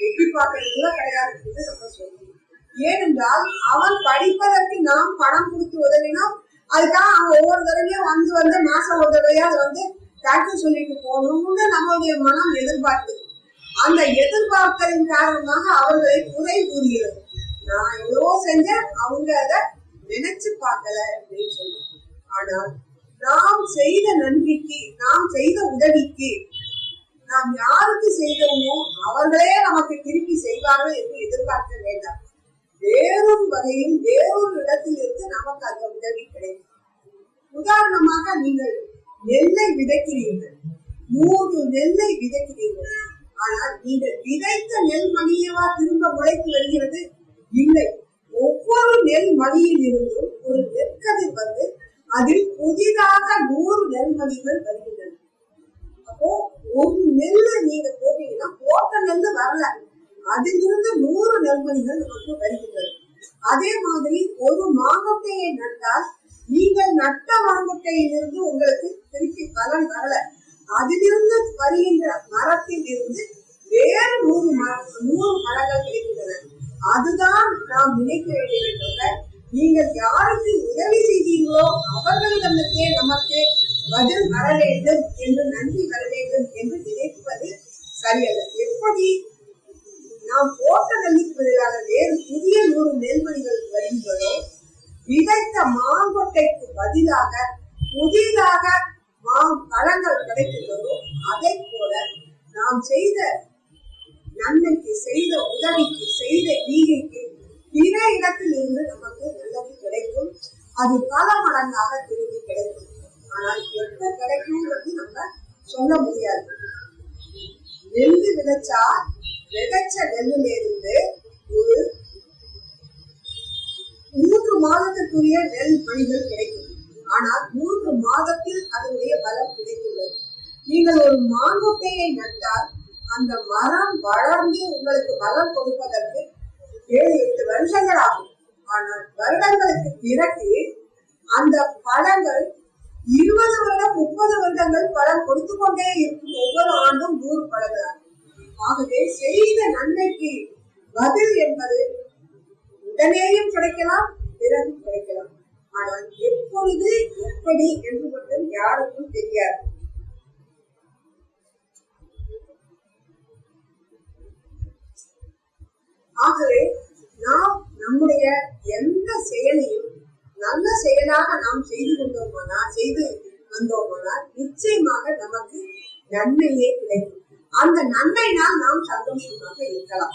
எட்டி பார்க்கறது கூட கிடையாது நம்ம சொல்லணும். ஏனென்றால் அவன் படிப்பதற்கு நாம் பணம் கொடுத்து உதவினோம். அதுக்காக அவன் ஒவ்வொரு தடவையும் வந்து மாசம் ஒரு தடவையா தேங்க்யூ சொல்லிட்டு போகணும்னு நம்மளுடைய மனம் எதிர்பார்த்து, அந்த எதிர்பார்த்தலின் காரணமாக அவர்களை குறை கூறுகிறது. நான் எவ்வளவோ செஞ்சேன், அவங்க அதை நினைச்சு பார்க்கல அப்படின்னு சொல்லுவோம். ஆனால் நாம் செய்த நன்றிக்கு, நாம் செய்த உதவிக்கு, நாம் யாருக்கு செய்தோமோ அவர்களே நமக்கு திருப்பி செய்வார்கள் என்று எதிர்பார்க்க வேண்டாம். வேறொரு வகையில் வேறொரு இடத்தில் இருந்து நமக்கு அந்த உதவி கிடைக்கும். உதாரணமாக நீங்கள் நெல்லை விதைக்கிறீர்கள், 100 நெல்லை விதைக்கிறீர்கள். ஆனால் நீங்கள் விதைத்த நெல் மணியவா திரும்ப முளைத்து வருகிறது? இல்லை. ஒவ்வொரு நெல் மணியில் இருந்தும் ஒரு நெற்கதிர் அதில் புதிதாக 100 நெல் மணிகள் வருகின்றன. அப்போ ஒரு நெல்லு நீங்க போட்டீங்கன்னா போட்ட நெல்லு வரல, அதிலிருந்து 100 நெல்மணிகள் நமக்கு வருகின்றது. அதே மாதிரி ஒரு மாங்கொட்டையை நட்டால் நீங்கள் நட்ட மாங்கொட்டையிலிருந்து உங்களுக்கு திருப்பி பலன் வரல, அதிலிருந்து வருகின்ற மரத்தில் இருந்து வேறு 100 மரங்கள் கிடைக்கின்றன. அதுதான் நாம் நினைக்க வேண்டியதை. நீங்கள் யாருக்கு உதவி செய்தீர்களோ அவர்களிடமிருந்தே நமக்கு பதில் வர வேண்டும் என்று, நன்றி வர வேண்டும் என்று நினைப்பது சரியல்ல. எப்படி நாம் போட்ட நெல்லுக்கு பதிலாக வேறு புதிய 100 நெல்மணிகள் வருகின்றதோ, விதைத்த மாங்கொட்டைக்கு பதிலாக புதிதாக பழங்கள் கிடைக்கின்றதோ, அதை போல நாம் செய்த நன்மைக்கு, செய்த உதவிக்கு, செய்த ஈகைக்கு பிற இடத்தில் இருந்து நமக்கு நல்லது கிடைக்கும். அது பல மடங்காக திரும்பி கிடைக்கும். ஆனால் எப்ப கிடைக்கும்ன்றது நம்ம சொல்ல முடியாது. நெல்லு விதைச்சா விதைச்ச நெல்லில இருந்து ஒரு 3 மாதத்துக்குரிய நெல் மணிகள் கிடைக்கும். ஆனால் 3 மாதத்தில் அதனுடைய பலம் கிடைத்துள்ளது. நீங்கள் ஒரு மாங்கொட்டையை நட்டால் அந்த மரம் வளர்ந்து உங்களுக்கு பலம் கொடுப்பதற்கு 7-8 வருஷங்கள் ஆகும். ஆனால் வருடங்களுக்கு பிறகு அந்த பழங்கள் 20 வருடம் 30 வருடங்கள் பழம் கொடுத்து கொண்டே இருக்கும். ஒவ்வொரு ஆண்டும் 100 பழங்கள். ஆகவே செய்த நன்மைக்கு பதில் என்பது உடனேயும் கிடைக்கலாம், பிறகு கிடைக்கலாம். ஆனால் எப்பொழுது எப்படி என்று மட்டும் யாருக்கும் தெரியாது. ஆகவே நாம் நம்முடைய எந்த செயலையும் நல்ல செயலாக நாம் செய்து வந்தோமானால் நிச்சயமாக நமக்கு நன்மையே கிடைக்கும். அந்த நன்மைனால் நாம் சந்தோஷமாக இருக்கலாம்.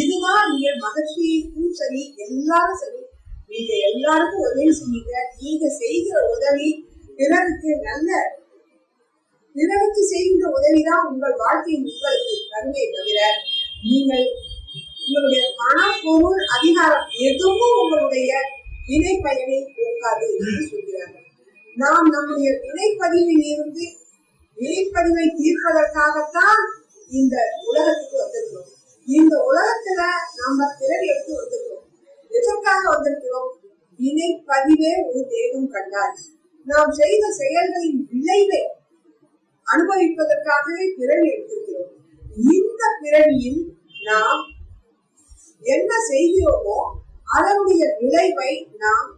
இதுதான் இங்க மகிழ்ச்சியும் சரி, எல்லாரும் சரி, நீங்க எல்லாருக்கும் உதவி செய்யுங்க. நீங்க செய்கிற உதவி பிறருக்கு செய்கின்ற உதவிதான் உங்கள் வாழ்க்கையில் உங்களுக்கு தருமே தவிர நீங்கள் உங்களுடைய பணம், பொருள், அதிகாரம் எதுவும் உங்களுடைய வினை பயனை போக்காது என்று சொல்கிறார்கள். நாம் நம்முடைய வினைப்பதிவில் இருந்து வினைப்பதிவை தீர்ப்பதற்காகத்தான் இந்த உலகத்துக்கு வந்திருக்கிறோம். இந்த உலகத்துல நாம பிறர் எடுத்து வந்திருக்கிறோம். எதற்காக வந்திருக்கிறோம்? வினைப்பதிவே ஒரு தேகம் கண்டார். நாம் செய்த செயல்களின் விளைவை அனுபவிப்பதற்காகவே பிறவி எடுத்திருக்கிறோம். இந்த பிறவியில் நாம் என்ன செய்கிறோமோ அதனுடைய விளைவை நாம்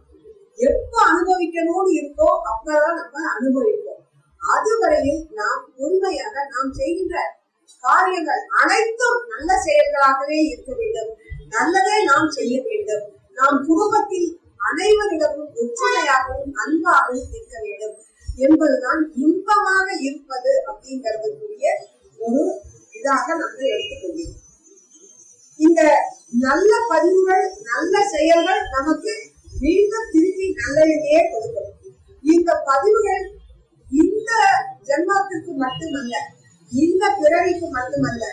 எப்ப அனுபவிக்கணும்னு இருக்கோ அப்பதான் நம்ம அனுபவிப்போம். அதுவரையில் நாம் உண்மையாக நாம் செய்கின்ற காரியங்கள் அனைத்தும் நல்ல செயல்களாகவே இருக்க வேண்டும். நல்லதே நாம் செய்ய வேண்டும். நாம் குடும்பத்தில் அனைவரிடமும் ஒற்றுமையாகவும் அன்பாகவும் இருக்க வேண்டும் என்பதுதான் இன்பமாக இருப்பது அப்படிங்கிறதுக்குரிய ஒரு இதாக நம்ம எடுத்துக்கொள்கிறோம். இந்த நல்ல பதிவுகள், நல்ல செயல்கள் நமக்கு மீண்டும் திருப்பி நல்லதையே கொடுக்கும். இந்த பதிவுகள் இந்த ஜென்மத்திற்கு மட்டுமல்ல, இந்த பிறவிக்கு மட்டுமல்ல,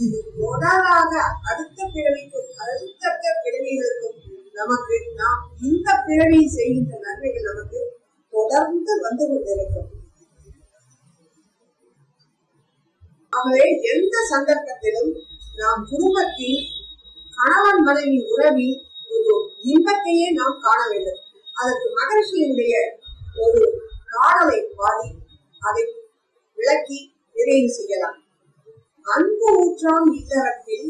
இது தொடராக அடுத்த பிறவிக்கும் அடுத்த பிறவிகளுக்கும் நமக்கு நாம் இந்த பிறவியில் செய்கின்ற நன்மைகள் நமக்கு தொடர்ந்து வந்து கொண்டிருக்கும். ஆகவே எந்த சந்தர்ப்பத்திலும் நாம் குடும்பத்தில் கணவன் மனைவி உறவில் ஒரு இன்பத்தையே நாம் காண வேண்டும். அதற்கு மகிழ்ச்சியினுடைய ஒரு பாடலை பாடி அதை விளக்கி நிறைவு செய்யலாம். அன்பு ஊற்றாம் இல்லறத்தில்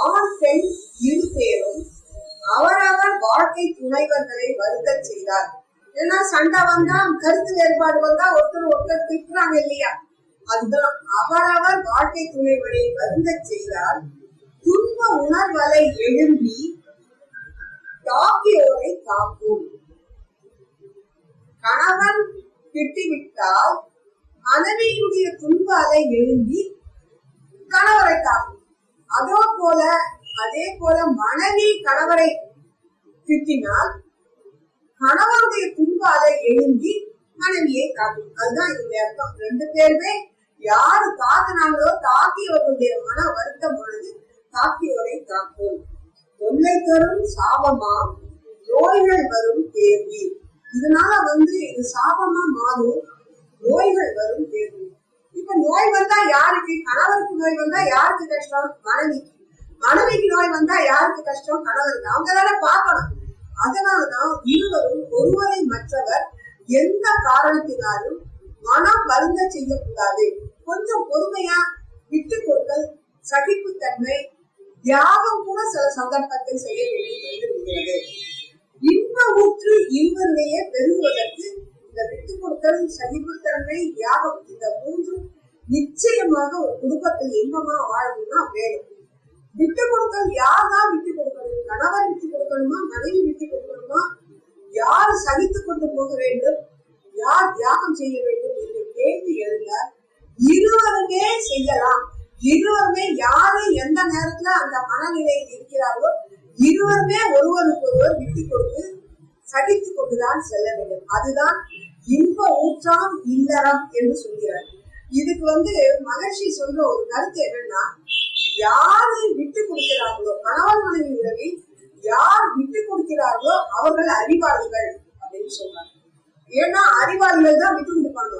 ஆண் பெண் இரு பேரும் அவரவர் வாழ்க்கை துணைவர்களை வருத்தச் செய்தார். ஏன்னா சண்டை வந்தா, கருத்து வேறுபாடு வந்தா ஒருத்தர் திட்டுறாங்க இல்லையா? அதுதான் அவரவர் வாழ்க்கை துணைவரை வருந்தச் செய்தார். துன்ப உணர்வலை எழும்பி தாக்கியோரை தாக்கும். கணவன் திட்டிவிட்டால் மனைவியுடைய துன்ப அலை எழும்பி கணவரை தாக்கும். அதே போல மனைவி கணவரை திட்டினால் கணவனுடைய துன்ப அலை எழும்பி மனைவியை தாக்கும். அதுதான் இதனுடைய அர்த்தம். ரெண்டு பேருமே யாரு தாக்குனாங்களோ தாக்கியவர்களுடைய மன வருத்தமானது தாக்கியோரை தாக்கும். தொல்லை தரும் சாபமாம் நோய்கள் வரும் தேர்வி. இதனால இது சாபமா மாறும், நோய்கள் வரும் தேர்வி. இப்ப நோய் வந்தா யாருக்கு? கணவருக்கு நோய் வந்தா யாருக்கு கஷ்டம்? மனைவிக்கு. மனைவிக்கு நோய் வந்தா யாருக்கு கஷ்டம்? கணவருக்கு. அவங்களால பார்க்கணும். அதனாலதான் இருவரும் ஒருவரை மற்றவர் எந்த காரணத்தினாலும் மனம் வருந்த செய்யக்கூடாது. கொஞ்சம் பொறுமையா விட்டு கொடுத்தல், சகிப்புத்தன்மை, தியாகம் கூட சில சந்தர்ப்பத்தில் செய்ய வேண்டியது. இன்ப ஊற்று இருவருடைய பெருகுவதற்கு இந்த விட்டு கொடுத்தல், சகிப்புத்தன்மை, தியாகம், இந்த மூன்றும் நிச்சயமாக ஒரு குடும்பத்தில் இன்பமா வாழணும்னா வேணும். விட்டு கொடுத்தல் யார்தான் விட்டு கொடுக்கணும்? கணவர் விட்டு கொடுக்கணுமா? மனைவி விட்டு கொடுக்கணுமா? யார் சகித்து கொண்டு போக வேண்டும்? யார் தியாகம் செய்ய வேண்டும் என்ற கேள்வி எழுந்தால் இருவருமே செய்யலாம். இருவருமே யாரு எந்த நேரத்துல அந்த மனநிலையில் இருக்கிறார்களோ இருவருமே ஒருவருக்கு ஒருவர் விட்டு கொடுத்து சகித்து கொண்டுதான் செல்ல வேண்டும். அதுதான் இன்ப ஊற்றாம் இல்லறம் என்று சொல்கிறார். இதுக்கு மகர்ஷி சொல்ற ஒரு கருத்து என்னன்னா, யாரு விட்டு கொடுக்கிறார்களோ, கணவன் மனைவி உறவில் யார் விட்டு கொடுக்கிறார்களோ அவர்கள் அறிவாளிகள் அப்படின்னு சொல்றாங்க. ஏன்னா அறிவாளிகள் தான் விட்டு கொடுப்பாங்க,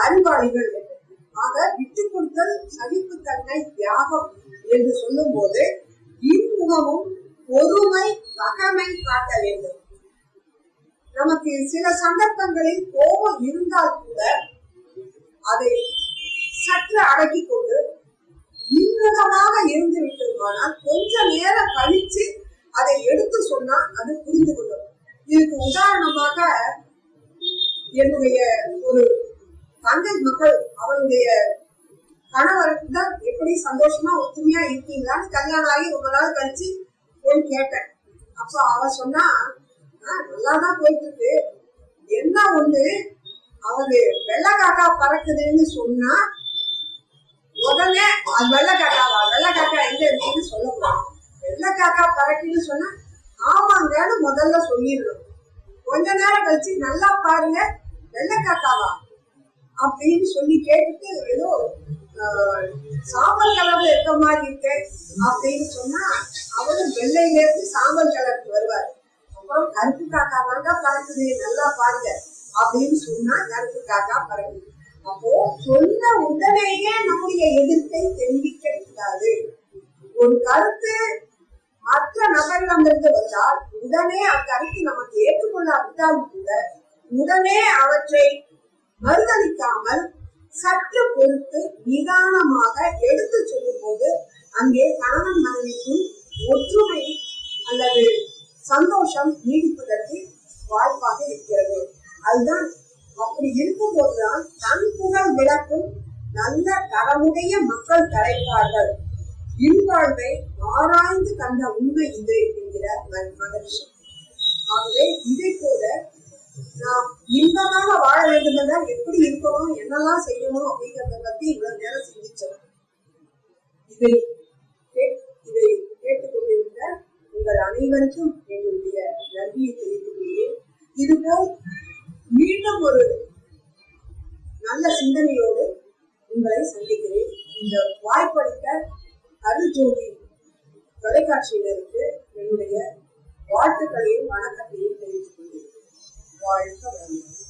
அறிவாளிகள். ஆக விட்டு கொடுத்தல், சகிப்புத்தன்மை, தியாகம் என்று சொல்லும் போது இன்முகமும் பொறுமை, பகைமை காட்ட வேண்டும். நமக்கு சில சந்தர்ப்பங்களில் கோபம் இருந்தால் கூட அதை சற்று அடக்கி கொண்டு இன்முகமாக இருந்து விட்டோமானால் கொஞ்ச நேரம் கழிச்சு அதை எடுத்து சொன்னா அது புரிந்து கொள்ளும். இதுக்கு உதாரணமாக என்னுடைய ஒரு தங்கை மக்கள் அவளுடைய கணவருக்கு தான் எப்படி சந்தோஷமா ஒத்துமையா இருக்கீங்களான்னு கல்யாணம் ஆகி ரொம்ப நாள் கழிச்சு போய் கேட்டேன். அப்ப அவ சொன்னா, நல்லாதான் போயிட்டு இருக்கு, என்ன ஒண்ணு, அவரு வெள்ளை காக்கா பறக்குதுன்னு சொன்னா உடனே அது வெள்ளை காக்காவா, வெள்ளை காக்கா எங்க இருக்குன்னு சொல்லக்கூடாது. வெள்ளை காக்கா பறக்குன்னு சொன்னா ஆமாங்கன்னு முதல்ல சொல்லிடணும். கொஞ்ச நேரம் கழிச்சு நல்லா பாருங்க வெள்ளை காக்காவா அப்படின்னு சொல்லி கேட்டுட்டு ஏதோ சாம்பல் கலர்ல இருக்க மாதிரி இருக்கு அப்படின்னு சொன்னா அவரும் வெள்ளையில இருந்து சாம்பல் கலருக்கு வருவாரு. அப்புறம் கருப்பு காக்கா தாங்க பறக்குது நல்லா பாருங்க அப்படின்னு சொன்னா கருப்பு காக்கா பறக்குது. அப்போ சொன்ன உடனேயே நம்முடைய எதிர்ப்பை தெரிவிக்க கூடாது. ஒரு கருத்து மற்ற நபரிடமிருந்து வந்தால் உடனே அக்கருத்து நமக்கு ஏற்றுக்கொள்ளாவிட்டால் கூட உடனே அவற்றை மறுதளிக்காமல் சற்று பொறுத்து நிதானமாக எடுத்து சொல்லும் போது அங்கே கணவன் மனைவிக்கும் ஒற்றுமை அல்லது சந்தோஷம் நீடிப்பதற்கு வாய்ப்பாக இருக்கிறது. அதுதான் அப்படி இருக்கும் போதுதான் தன் குரல் விளக்கும் நல்ல தரமுடைய மக்கள் கிடைப்பார்கள். இல்வாழ்வை ஆராய்ந்து கண்ட உண்மை இது என்கிறார் மகரிஷி. ஆகவே இதை போல நாம் இன்பமாக வாழ வேண்டும் என்றால் எப்படி இருக்கணும், என்னெல்லாம் செய்யணும் அப்படிங்கறத பத்தி இவ்வளவு நேரம் சிந்திச்சோம். இதை கேட்டுக்கொண்டிருந்த உங்கள் அனைவருக்கும் என்னுடைய நன்றியை தெரிவித்துக் கொள்கிறேன். இதுபோல் மீண்டும் ஒரு நல்ல சிந்தனையோடு உங்களை சந்திக்கிறேன். இந்த வாய்ப்பளித்த அருள்ஜோதி தொலைக்காட்சியினருக்கு என்னுடைய வாழ்த்துக்களையும் வணக்கத்தையும் தெரிவித்துக் கொள்கிறேன். வாழ்க வளமுடன்.